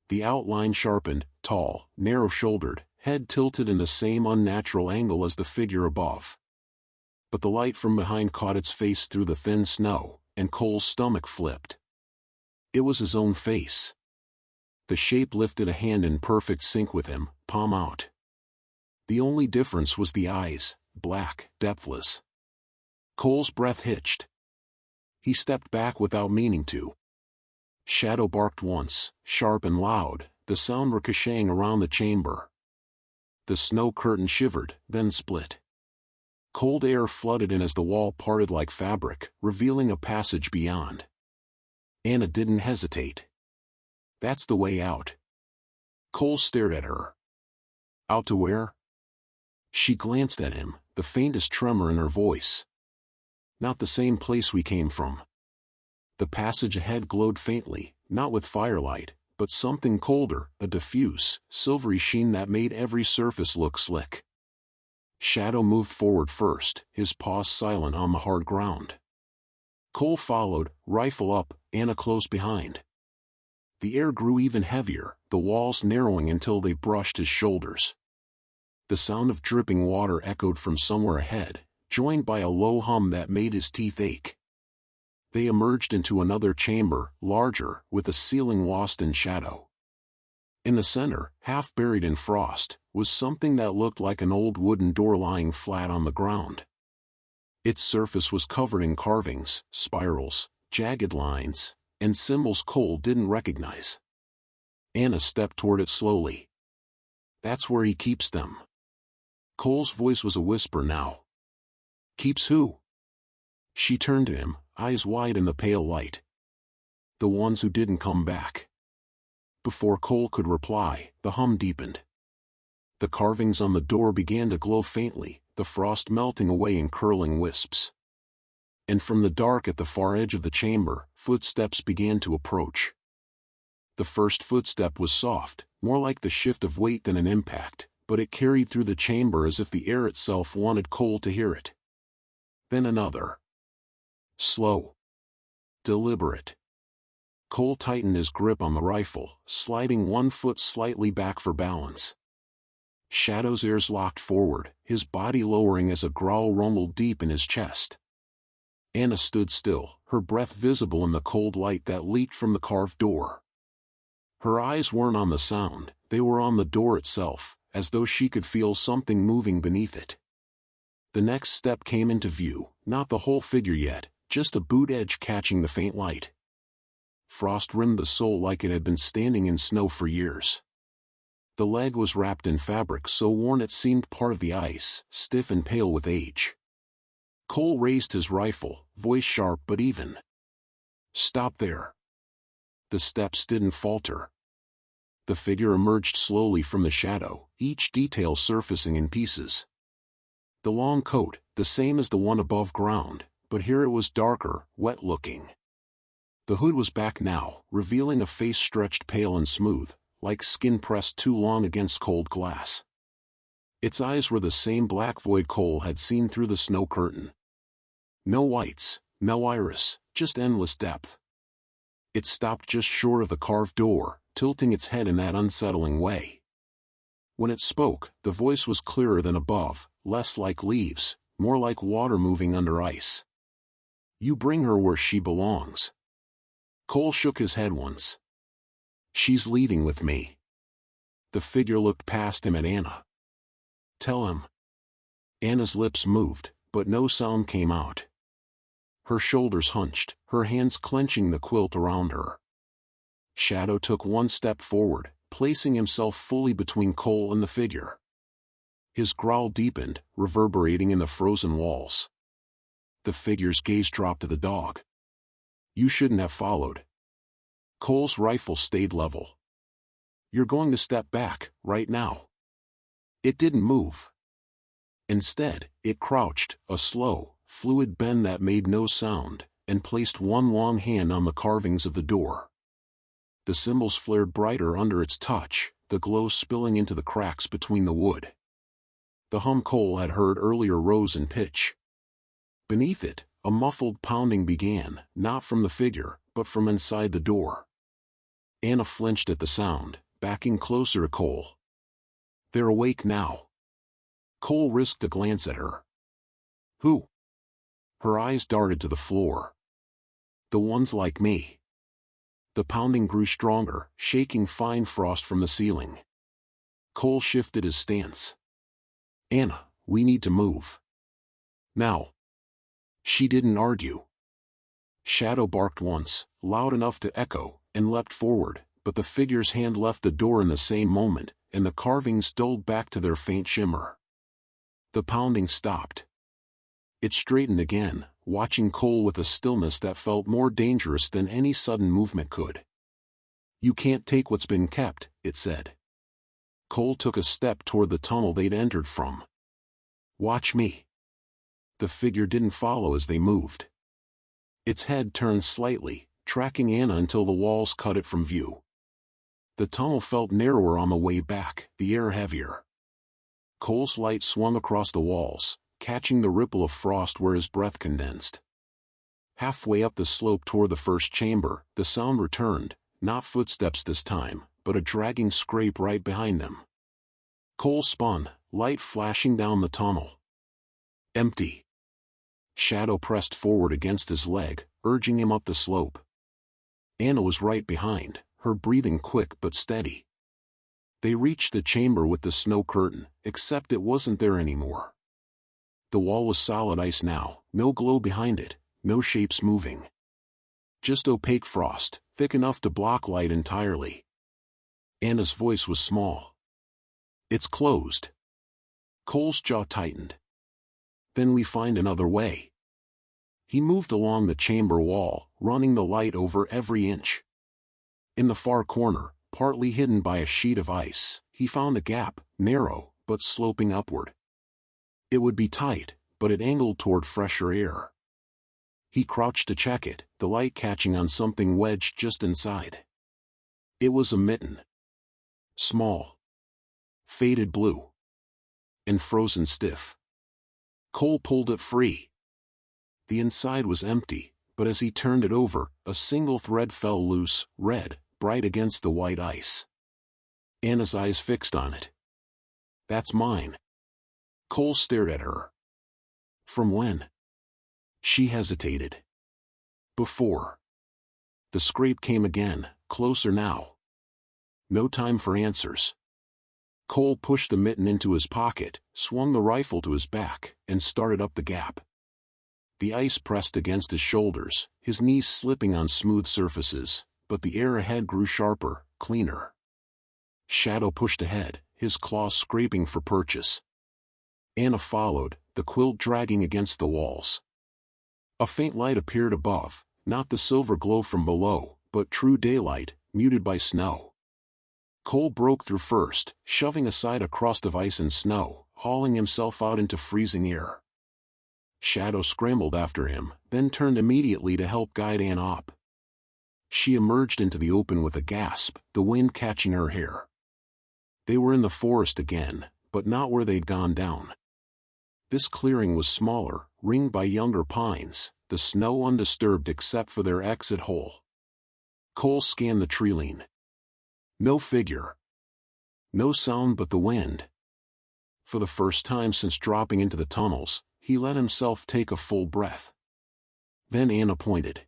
The outline sharpened, tall, narrow-shouldered, head tilted in the same unnatural angle as the figure above. But the light from behind caught its face through the thin snow, and Cole's stomach flipped. It was his own face. The shape lifted a hand in perfect sync with him, palm out. The only difference was the eyes, black, depthless. Cole's breath hitched. He stepped back without meaning to. Shadow barked once, sharp and loud, the sound ricocheting around the chamber. The snow curtain shivered, then split. Cold air flooded in as the wall parted like fabric, revealing a passage beyond. Anna didn't hesitate. That's the way out. Cole stared at her. Out to where? She glanced at him, the faintest tremor in her voice. Not the same place we came from. The passage ahead glowed faintly, not with firelight, but something colder, a diffuse, silvery sheen that made every surface look slick. Shadow moved forward first, his paws silent on the hard ground. Cole followed, rifle up, Anna close behind. The air grew even heavier, the walls narrowing until they brushed his shoulders. The sound of dripping water echoed from somewhere ahead, joined by a low hum that made his teeth ache. They emerged into another chamber, larger, with a ceiling lost in shadow. In the center, half buried in frost, was something that looked like an old wooden door lying flat on the ground. Its surface was covered in carvings, spirals, jagged lines, and symbols Cole didn't recognize. Anna stepped toward it slowly. That's where he keeps them. Cole's voice was a whisper now. Keeps who? She turned to him, eyes wide in the pale light. The ones who didn't come back. Before Cole could reply, the hum deepened. The carvings on the door began to glow faintly, the frost melting away in curling wisps. And from the dark at the far edge of the chamber, footsteps began to approach. The first footstep was soft, more like the shift of weight than an impact, but it carried through the chamber as if the air itself wanted Cole to hear it. Then another. Slow. Deliberate. Cole tightened his grip on the rifle, sliding one foot slightly back for balance. Shadow's ears locked forward, his body lowering as a growl rumbled deep in his chest. Anna stood still, her breath visible in the cold light that leaked from the carved door. Her eyes weren't on the sound, they were on the door itself, as though she could feel something moving beneath it. The next step came into view, not the whole figure yet, just a boot edge catching the faint light. Frost rimmed the sole like it had been standing in snow for years. The leg was wrapped in fabric so worn it seemed part of the ice, stiff and pale with age. Cole raised his rifle, voice sharp but even. "Stop there." The steps didn't falter. The figure emerged slowly from the shadow, each detail surfacing in pieces. The long coat, the same as the one above ground, but here it was darker, wet-looking. The hood was back now, revealing a face stretched pale and smooth, like skin pressed too long against cold glass. Its eyes were the same black void Cole had seen through the snow curtain. No whites, no iris, just endless depth. It stopped just short of the carved door, tilting its head in that unsettling way. When it spoke, the voice was clearer than above, less like leaves, more like water moving under ice. "You bring her where she belongs." Cole shook his head once. "She's leaving with me." The figure looked past him at Anna. "Tell him." Anna's lips moved, but no sound came out. Her shoulders hunched, her hands clenching the quilt around her. Shadow took one step forward, placing himself fully between Cole and the figure. His growl deepened, reverberating in the frozen walls. The figure's gaze dropped to the dog. "You shouldn't have followed." Cole's rifle stayed level. "You're going to step back, right now." It didn't move. Instead, it crouched, a slow, fluid bend that made no sound, and placed one long hand on the carvings of the door. The symbols flared brighter under its touch, the glow spilling into the cracks between the wood. The hum Cole had heard earlier rose in pitch. Beneath it, a muffled pounding began, not from the figure, but from inside the door. Anna flinched at the sound, backing closer to Cole. "They're awake now." Cole risked a glance at her. "Who?" Her eyes darted to the floor. "The ones like me." The pounding grew stronger, shaking fine frost from the ceiling. Cole shifted his stance. "Anna, we need to move. Now." She didn't argue. Shadow barked once, loud enough to echo, and leapt forward, but the figure's hand left the door in the same moment, and the carvings dulled back to their faint shimmer. The pounding stopped. It straightened again, watching Cole with a stillness that felt more dangerous than any sudden movement could. "You can't take what's been kept," it said. Cole took a step toward the tunnel they'd entered from. "Watch me." The figure didn't follow as they moved. Its head turned slightly, tracking Anna until the walls cut it from view. The tunnel felt narrower on the way back, the air heavier. Cole's light swung across the walls, catching the ripple of frost where his breath condensed. Halfway up the slope toward the first chamber, the sound returned, not footsteps this time, but a dragging scrape right behind them. Cole spun, light flashing down the tunnel. Empty. Shadow pressed forward against his leg, urging him up the slope. Anna was right behind, her breathing quick but steady. They reached the chamber with the snow curtain, except it wasn't there anymore. The wall was solid ice now, no glow behind it, no shapes moving. Just opaque frost, thick enough to block light entirely. Anna's voice was small. "It's closed." Cole's jaw tightened. "Then we find another way." He moved along the chamber wall, running the light over every inch. In the far corner, partly hidden by a sheet of ice, he found a gap, narrow, but sloping upward. It would be tight, but it angled toward fresher air. He crouched to check it, the light catching on something wedged just inside. It was a mitten. Small. Faded blue. And frozen stiff. Cole pulled it free. The inside was empty, but as he turned it over, a single thread fell loose, red, bright against the white ice. Anna's eyes fixed on it. "That's mine." Cole stared at her. "From when?" She hesitated. Before. The scrape came again, closer now. No time for answers. Cole pushed the mitten into his pocket, swung the rifle to his back, and started up the gap. The ice pressed against his shoulders, his knees slipping on smooth surfaces, but the air ahead grew sharper, cleaner. Shadow pushed ahead, his claws scraping for purchase. Anna followed, the quilt dragging against the walls. A faint light appeared above, not the silver glow from below, but true daylight, muted by snow. Cole broke through first, shoving aside a crust of ice and snow, hauling himself out into freezing air. Shadow scrambled after him, then turned immediately to help guide Anna up. She emerged into the open with a gasp, the wind catching her hair. They were in the forest again, but not where they'd gone down. This clearing was smaller, ringed by younger pines, the snow undisturbed except for their exit hole. Cole scanned the tree-line. No figure. No sound but the wind. For the first time since dropping into the tunnels, he let himself take a full breath. Then Anna pointed.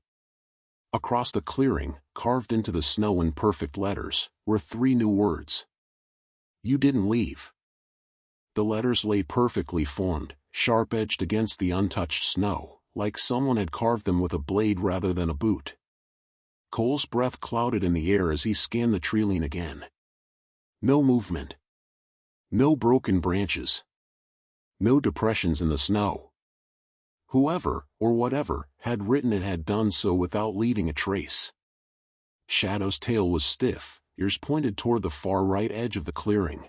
Across the clearing, carved into the snow in perfect letters, were 3 new words. You didn't leave. The letters lay perfectly formed, sharp-edged against the untouched snow, like someone had carved them with a blade rather than a boot. Cole's breath clouded in the air as he scanned the tree-line again. No movement. No broken branches. No depressions in the snow. Whoever, or whatever, had written it had done so without leaving a trace. Shadow's tail was stiff, ears pointed toward the far right edge of the clearing.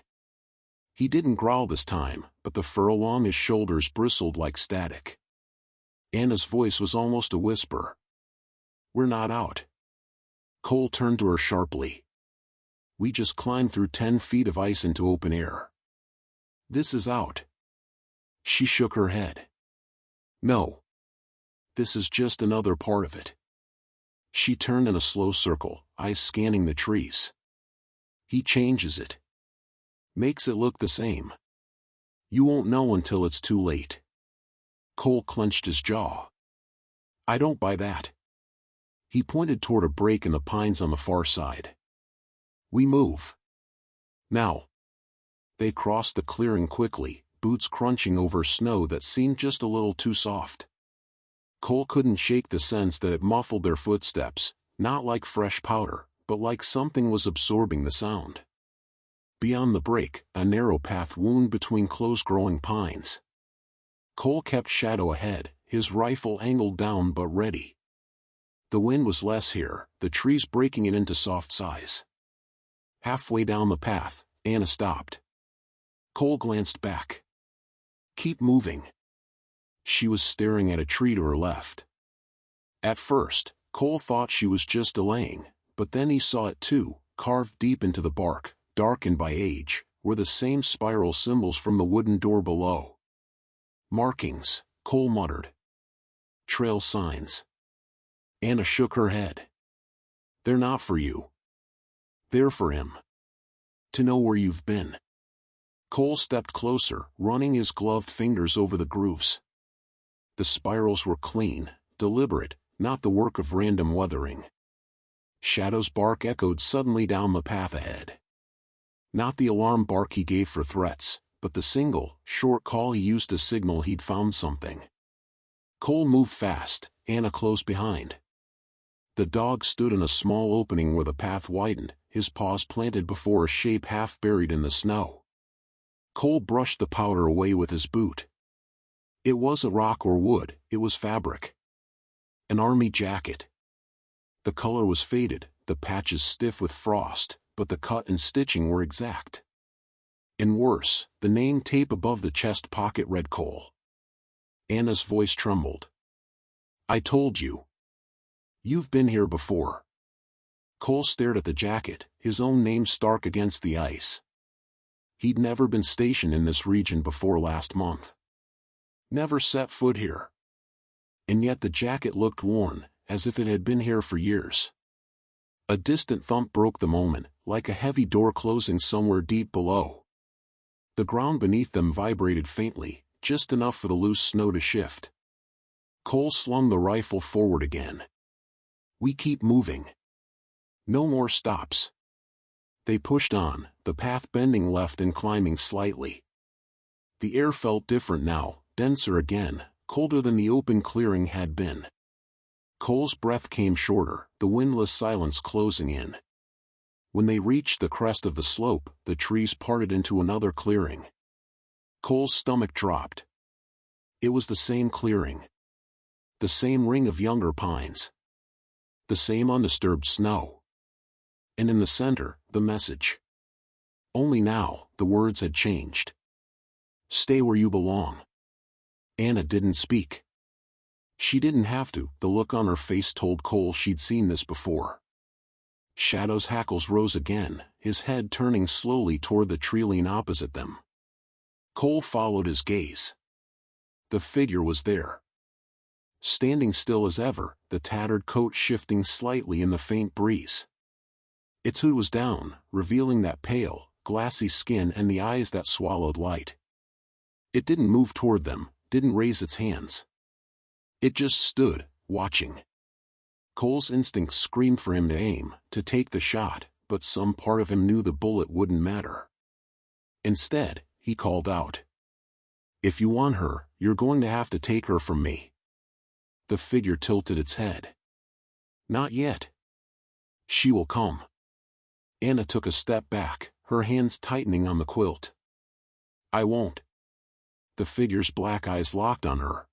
He didn't growl this time, but the fur along his shoulders bristled like static. Anna's voice was almost a whisper. We're not out. Cole turned to her sharply. We just climbed through 10 feet of ice into open air. This is out. She shook her head. No. This is just another part of it. She turned in a slow circle, eyes scanning the trees. He changes it. Makes it look the same. You won't know until it's too late. Cole clenched his jaw. I don't buy that. He pointed toward a break in the pines on the far side. We move. Now. They crossed the clearing quickly, boots crunching over snow that seemed just a little too soft. Cole couldn't shake the sense that it muffled their footsteps, not like fresh powder, but like something was absorbing the sound. Beyond the break, a narrow path wound between close-growing pines. Cole kept Shadow ahead, his rifle angled down but ready. The wind was less here, the trees breaking it into soft sighs. Halfway down the path, Anna stopped. Cole glanced back. Keep moving. She was staring at a tree to her left. At first, Cole thought she was just delaying, but then he saw it too, carved deep into the bark, darkened by age, were the same spiral symbols from the wooden door below. Markings, Cole muttered. Trail signs. Anna shook her head. They're not for you. They're for him. To know where you've been. Cole stepped closer, running his gloved fingers over the grooves. The spirals were clean, deliberate, not the work of random weathering. Shadow's bark echoed suddenly down the path ahead. Not the alarm bark he gave for threats, but the single, short call he used to signal he'd found something. Cole moved fast, Anna close behind. The dog stood in a small opening where the path widened, his paws planted before a shape half buried in the snow. Cole brushed the powder away with his boot. It wasn't rock or wood, it was fabric. An army jacket. The color was faded, the patches stiff with frost, but the cut and stitching were exact. And worse, the name tape above the chest pocket read Cole. Anna's voice trembled. I told you. You've been here before. Cole stared at the jacket, his own name stark against the ice. He'd never been stationed in this region before last month. Never set foot here. And yet the jacket looked worn, as if it had been here for years. A distant thump broke the moment, like a heavy door closing somewhere deep below. The ground beneath them vibrated faintly, just enough for the loose snow to shift. Cole slung the rifle forward again. We keep moving. No more stops. They pushed on, the path bending left and climbing slightly. The air felt different now, denser again, colder than the open clearing had been. Cole's breath came shorter, the windless silence closing in. When they reached the crest of the slope, the trees parted into another clearing. Cole's stomach dropped. It was the same clearing. The same ring of younger pines. The same undisturbed snow. And in the center, the message. Only now, the words had changed. Stay where you belong. Anna didn't speak. She didn't have to, the look on her face told Cole she'd seen this before. Shadow's hackles rose again, his head turning slowly toward the tree line opposite them. Cole followed his gaze. The figure was there. Standing still as ever, the tattered coat shifting slightly in the faint breeze. Its hood was down, revealing that pale, glassy skin and the eyes that swallowed light. It didn't move toward them, didn't raise its hands. It just stood, watching. Cole's instincts screamed for him to aim, to take the shot, but some part of him knew the bullet wouldn't matter. Instead, he called out. If you want her, you're going to have to take her from me. The figure tilted its head. Not yet. She will come. Anna took a step back, her hands tightening on the quilt. I won't. The figure's black eyes locked on her.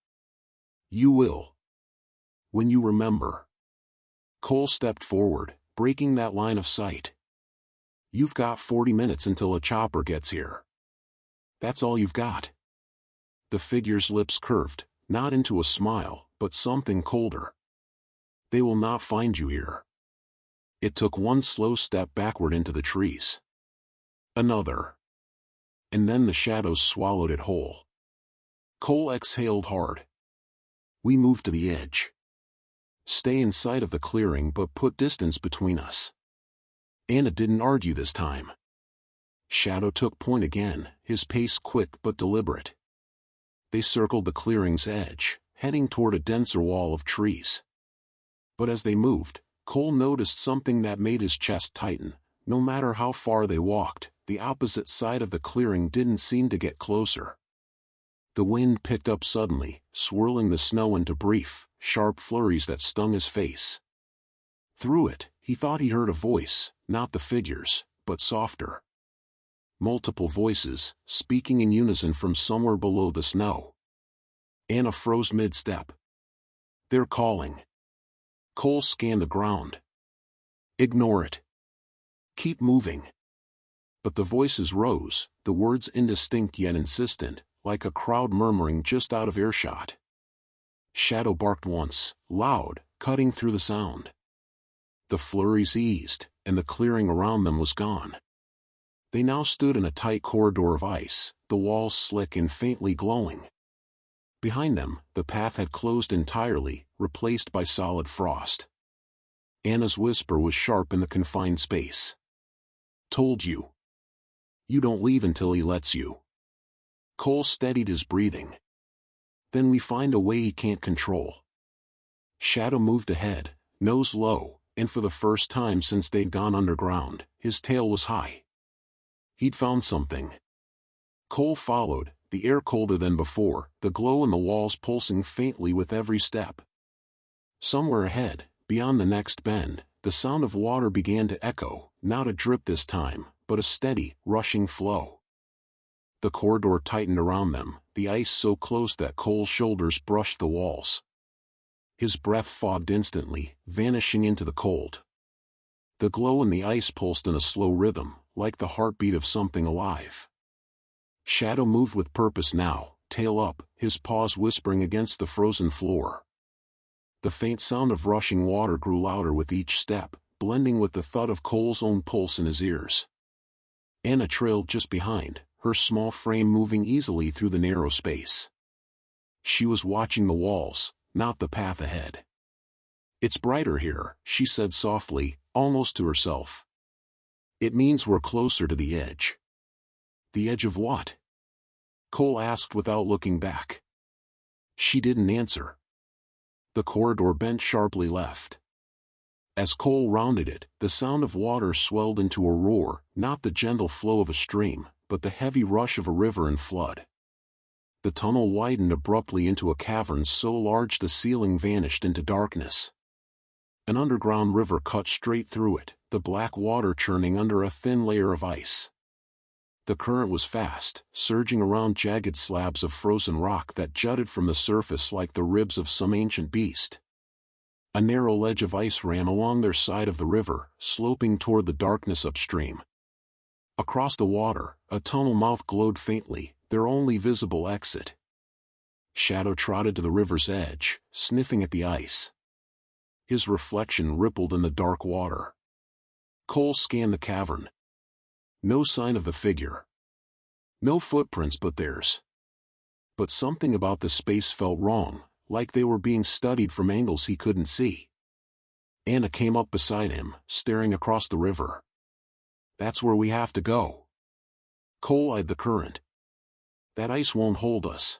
You will. When you remember. Cole stepped forward, breaking that line of sight. You've got 40 minutes until a chopper gets here. That's all you've got. The figure's lips curved, not into a smile, but something colder. They will not find you here. It took one slow step backward into the trees. Another. And then the shadows swallowed it whole. Cole exhaled hard. We moved to the edge. Stay in sight of the clearing but put distance between us. Anna didn't argue this time. Shadow took point again, his pace quick but deliberate. They circled the clearing's edge, heading toward a denser wall of trees. But as they moved, Cole noticed something that made his chest tighten. No matter how far they walked, the opposite side of the clearing didn't seem to get closer. The wind picked up suddenly, swirling the snow into brief, sharp flurries that stung his face. Through it, he thought he heard a voice, not the figure's, but softer. Multiple voices, speaking in unison from somewhere below the snow. Anna froze mid-step. They're calling. Cole scanned the ground. Ignore it. Keep moving. But the voices rose, the words indistinct yet insistent, like a crowd murmuring just out of earshot. Shadow barked once, loud, cutting through the sound. The flurries eased, and the clearing around them was gone. They now stood in a tight corridor of ice, the walls slick and faintly glowing. Behind them, the path had closed entirely, replaced by solid frost. Anna's whisper was sharp in the confined space. Told you. You don't leave until he lets you. Cole steadied his breathing. Then we find a way he can't control. Shadow moved ahead, nose low, and for the first time since they'd gone underground, his tail was high. He'd found something. Cole followed, the air colder than before, the glow in the walls pulsing faintly with every step. Somewhere ahead, beyond the next bend, the sound of water began to echo, not a drip this time, but a steady, rushing flow. The corridor tightened around them, the ice so close that Cole's shoulders brushed the walls. His breath fogged instantly, vanishing into the cold. The glow in the ice pulsed in a slow rhythm, like the heartbeat of something alive. Shadow moved with purpose now, tail up, his paws whispering against the frozen floor. The faint sound of rushing water grew louder with each step, blending with the thud of Cole's own pulse in his ears. Anna trailed just behind, her small frame moving easily through the narrow space. She was watching the walls, not the path ahead. It's brighter here, she said softly, almost to herself. It means we're closer to the edge. The edge of what? Cole asked without looking back. She didn't answer. The corridor bent sharply left. As Cole rounded it, the sound of water swelled into a roar, not the gentle flow of a stream, but the heavy rush of a river in flood. The tunnel widened abruptly into a cavern so large the ceiling vanished into darkness. An underground river cut straight through it, the black water churning under a thin layer of ice. The current was fast, surging around jagged slabs of frozen rock that jutted from the surface like the ribs of some ancient beast. A narrow ledge of ice ran along their side of the river, sloping toward the darkness upstream. Across the water, a tunnel mouth glowed faintly, their only visible exit. Shadow trotted to the river's edge, sniffing at the ice. His reflection rippled in the dark water. Cole scanned the cavern. No sign of the figure. No footprints but theirs. But something about the space felt wrong, like they were being studied from angles he couldn't see. Anna came up beside him, staring across the river. "That's where we have to go." Cole eyed the current. "That ice won't hold us."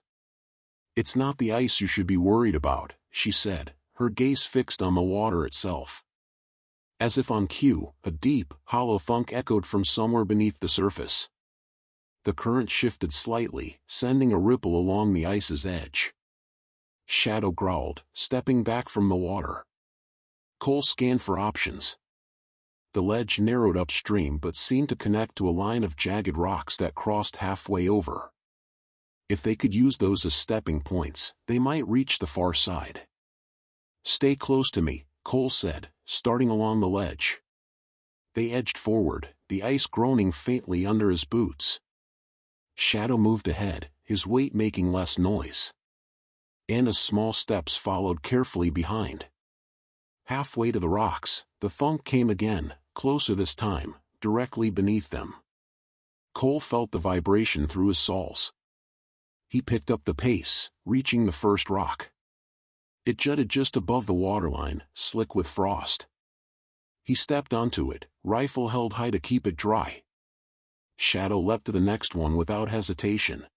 "It's not the ice you should be worried about," she said, her gaze fixed on the water itself. As if on cue, a deep, hollow thunk echoed from somewhere beneath the surface. The current shifted slightly, sending a ripple along the ice's edge. Shadow growled, stepping back from the water. Cole scanned for options. The ledge narrowed upstream but seemed to connect to a line of jagged rocks that crossed halfway over. If they could use those as stepping points, they might reach the far side. "Stay close to me," Cole said, starting along the ledge. They edged forward, the ice groaning faintly under his boots. Shadow moved ahead, his weight making less noise. Anna's small steps followed carefully behind. Halfway to the rocks, the thunk came again, closer this time, directly beneath them. Cole felt the vibration through his soles. He picked up the pace, reaching the first rock. It jutted just above the waterline, slick with frost. He stepped onto it, rifle held high to keep it dry. Shadow leapt to the next one without hesitation.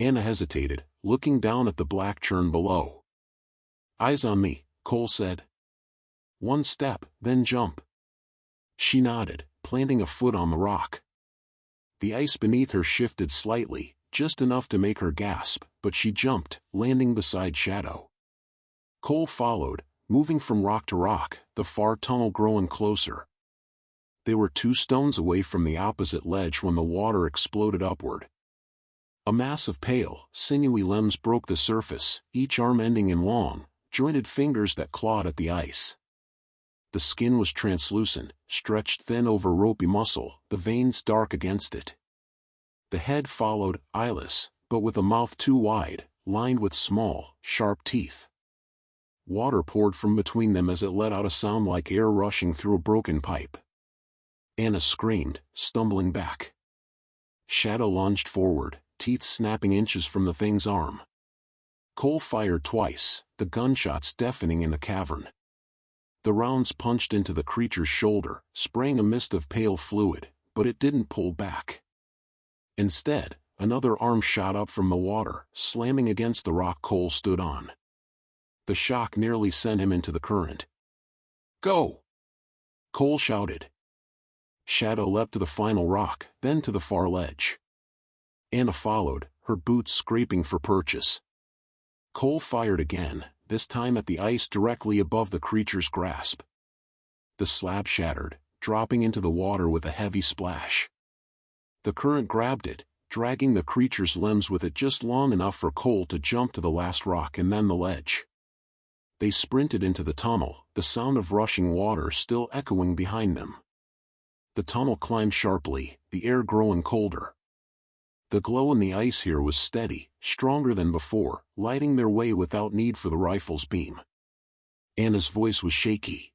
Anna hesitated, looking down at the black churn below. "Eyes on me," Cole said. "One step, then jump." She nodded, planting a foot on the rock. The ice beneath her shifted slightly, just enough to make her gasp, but she jumped, landing beside Shadow. Cole followed, moving from rock to rock, the far tunnel growing closer. They were 2 stones away from the opposite ledge when the water exploded upward. A mass of pale, sinewy limbs broke the surface, each arm ending in long, jointed fingers that clawed at the ice. The skin was translucent, stretched thin over ropey muscle, the veins dark against it. The head followed, eyeless, but with a mouth too wide, lined with small, sharp teeth. Water poured from between them as it let out a sound like air rushing through a broken pipe. Anna screamed, stumbling back. Shadow lunged forward, teeth snapping inches from the thing's arm. Cole fired twice, the gunshots deafening in the cavern. The rounds punched into the creature's shoulder, spraying a mist of pale fluid, but it didn't pull back. Instead, another arm shot up from the water, slamming against the rock Cole stood on. The shock nearly sent him into the current. "Go!" Cole shouted. Shadow leapt to the final rock, then to the far ledge. Anna followed, her boots scraping for purchase. Cole fired again, this time at the ice directly above the creature's grasp. The slab shattered, dropping into the water with a heavy splash. The current grabbed it, dragging the creature's limbs with it just long enough for Cole to jump to the last rock and then the ledge. They sprinted into the tunnel, the sound of rushing water still echoing behind them. The tunnel climbed sharply, the air growing colder. The glow in the ice here was steady, stronger than before, lighting their way without need for the rifle's beam. Anna's voice was shaky.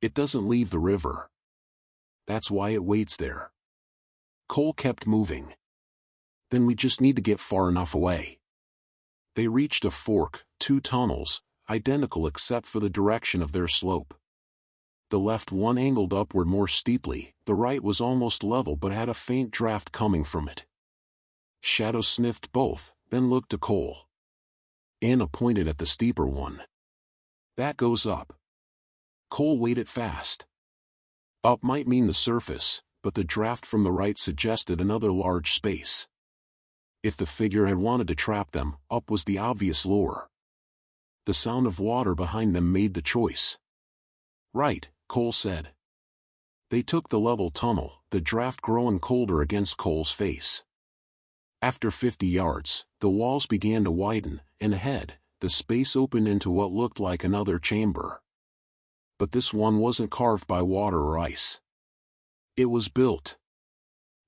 "It doesn't leave the river. That's why it waits there." Cole kept moving. "Then we just need to get far enough away." They reached a fork, 2 tunnels, identical except for the direction of their slope. The left one angled upward more steeply, the right was almost level but had a faint draft coming from it. Shadow sniffed both, then looked to Cole. Anna pointed at the steeper one. That goes up. Cole weighed it fast. Up might mean the surface, but the draft from the right suggested another large space. If the figure had wanted to trap them, up was the obvious lure. The sound of water behind them made the choice. Right, Cole said. They took the level tunnel, the draft growing colder against Cole's face. After 50 yards, the walls began to widen, and ahead, the space opened into what looked like another chamber. But this one wasn't carved by water or ice. It was built.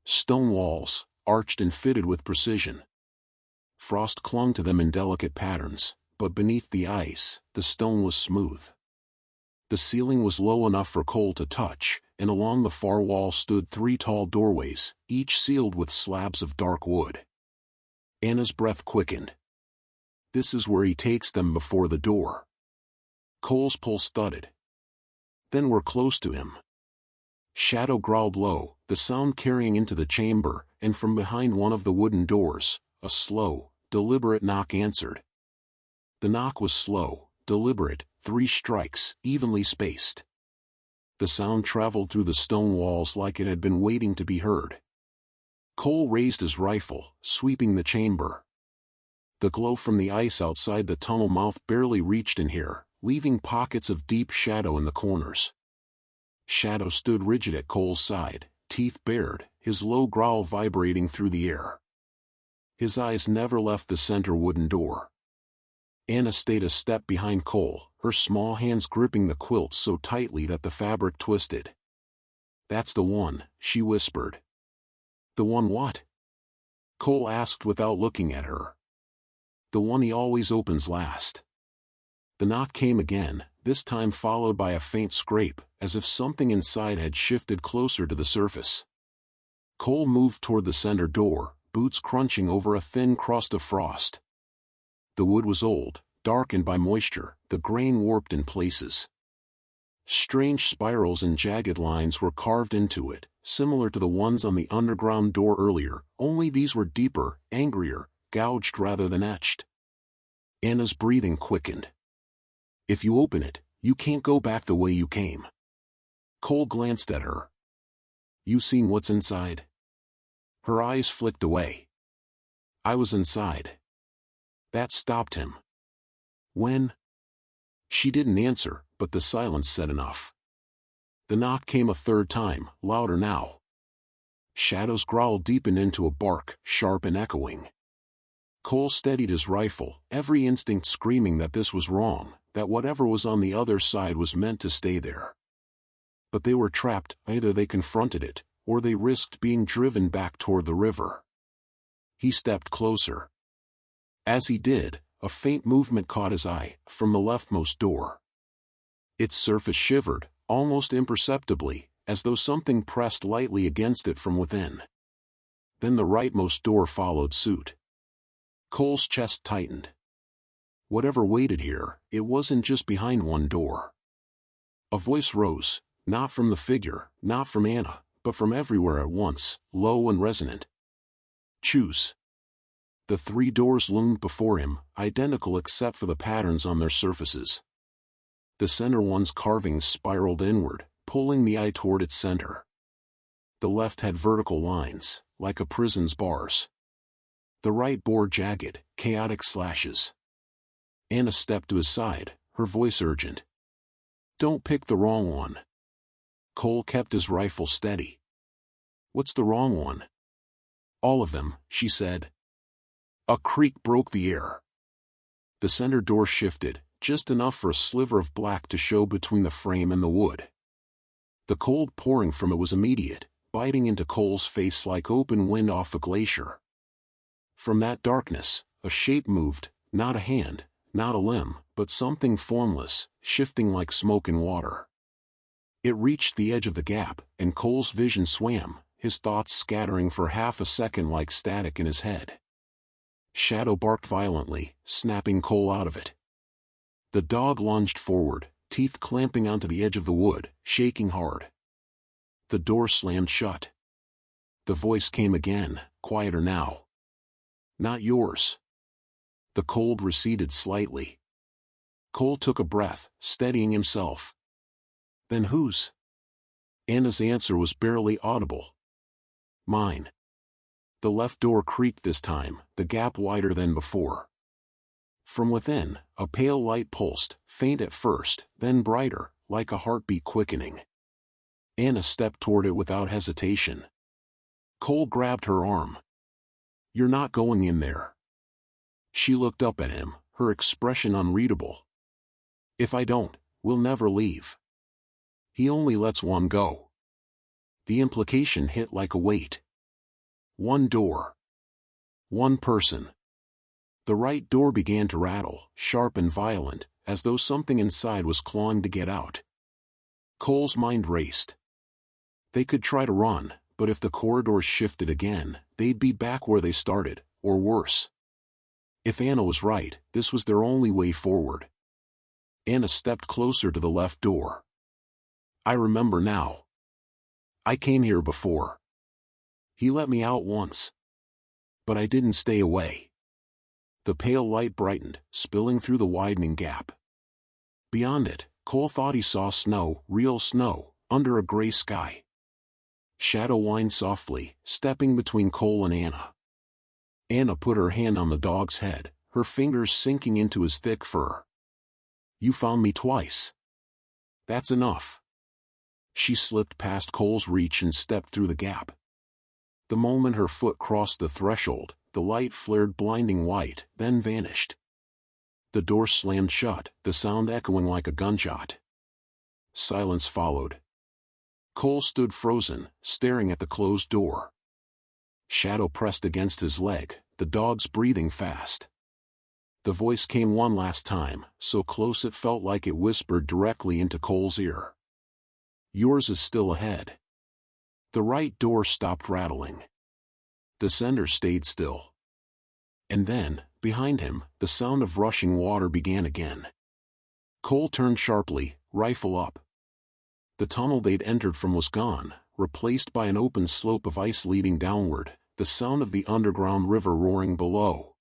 Stone walls, arched and fitted with precision. Frost clung to them in delicate patterns, but beneath the ice, the stone was smooth. The ceiling was low enough for Cole to touch, and along the far wall stood 3 tall doorways, each sealed with slabs of dark wood. Anna's breath quickened. This is where he takes them before the door. Cole's pulse thudded. Then we're close to him. Shadow growled low, the sound carrying into the chamber, and from behind one of the wooden doors, a slow, deliberate knock answered. The knock was slow, deliberate, 3 strikes, evenly spaced. The sound traveled through the stone walls like it had been waiting to be heard. Cole raised his rifle, sweeping the chamber. The glow from the ice outside the tunnel mouth barely reached in here, leaving pockets of deep shadow in the corners. Shadow stood rigid at Cole's side, teeth bared, his low growl vibrating through the air. His eyes never left the center wooden door. Anna stayed a step behind Cole, her small hands gripping the quilt so tightly that the fabric twisted. "That's the one," she whispered. "The one what?" Cole asked without looking at her. "The one he always opens last." The knock came again, this time followed by a faint scrape, as if something inside had shifted closer to the surface. Cole moved toward the center door, boots crunching over a thin crust of frost. The wood was old, darkened by moisture, the grain warped in places. Strange spirals and jagged lines were carved into it, similar to the ones on the underground door earlier, only these were deeper, angrier, gouged rather than etched. Anna's breathing quickened. "If you open it, you can't go back the way you came." Cole glanced at her. "You seen what's inside?" Her eyes flicked away. "I was inside." That stopped him. "When?" She didn't answer, but the silence said enough. The knock came a third time, louder now. Shadow's growl deepened into a bark, sharp and echoing. Cole steadied his rifle, every instinct screaming that this was wrong, that whatever was on the other side was meant to stay there. But they were trapped, either they confronted it, or they risked being driven back toward the river. He stepped closer. As he did, a faint movement caught his eye, from the leftmost door. Its surface shivered, almost imperceptibly, as though something pressed lightly against it from within. Then the rightmost door followed suit. Cole's chest tightened. Whatever waited here, it wasn't just behind one door. A voice rose, not from the figure, not from Anna, but from everywhere at once, low and resonant. "Choose." The 3 doors loomed before him, identical except for the patterns on their surfaces. The center one's carvings spiraled inward, pulling the eye toward its center. The left had vertical lines, like a prison's bars. The right bore jagged, chaotic slashes. Anna stepped to his side, her voice urgent. "Don't pick the wrong one." Cole kept his rifle steady. "What's the wrong one?" "All of them," she said. A creak broke the air. The center door shifted, just enough for a sliver of black to show between the frame and the wood. The cold pouring from it was immediate, biting into Cole's face like open wind off a glacier. From that darkness, a shape moved, not a hand, not a limb, but something formless, shifting like smoke in water. It reached the edge of the gap, and Cole's vision swam, his thoughts scattering for half a second like static in his head. Shadow barked violently, snapping Cole out of it. The dog lunged forward, teeth clamping onto the edge of the wood, shaking hard. The door slammed shut. The voice came again, quieter now. "Not yours." The cold receded slightly. Cole took a breath, steadying himself. Then whose? Anna's answer was barely audible. Mine. The left door creaked this time, the gap wider than before. From within, a pale light pulsed, faint at first, then brighter, like a heartbeat quickening. Anna stepped toward it without hesitation. Cole grabbed her arm. You're not going in there. She looked up at him, her expression unreadable. If I don't, we'll never leave. He only lets one go. The implication hit like a weight. One door. One person. The right door began to rattle, sharp and violent, as though something inside was clawing to get out. Cole's mind raced. They could try to run, but if the corridors shifted again, they'd be back where they started, or worse. If Anna was right, this was their only way forward. Anna stepped closer to the left door. I remember now. I came here before. He let me out once. But I didn't stay away. The pale light brightened, spilling through the widening gap. Beyond it, Cole thought he saw snow, real snow, under a gray sky. Shadow whined softly, stepping between Cole and Anna. Anna put her hand on the dog's head, her fingers sinking into his thick fur. You found me twice. That's enough. She slipped past Cole's reach and stepped through the gap. The moment her foot crossed the threshold, the light flared blinding white, then vanished. The door slammed shut, the sound echoing like a gunshot. Silence followed. Cole stood frozen, staring at the closed door. Shadow pressed against his leg, the dog's breathing fast. The voice came one last time, so close it felt like it whispered directly into Cole's ear. Yours is still ahead. The right door stopped rattling. The sender stayed still. And then, behind him, the sound of rushing water began again. Cole turned sharply, rifle up. The tunnel they'd entered from was gone, replaced by an open slope of ice leading downward, the sound of the underground river roaring below.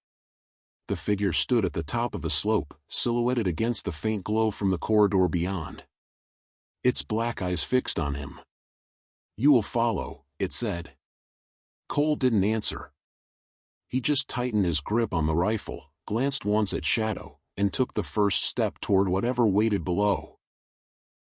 The figure stood at the top of the slope, silhouetted against the faint glow from the corridor beyond. Its black eyes fixed on him. You will follow, it said. Cole didn't answer. He just tightened his grip on the rifle, glanced once at Shadow, and took the first step toward whatever waited below.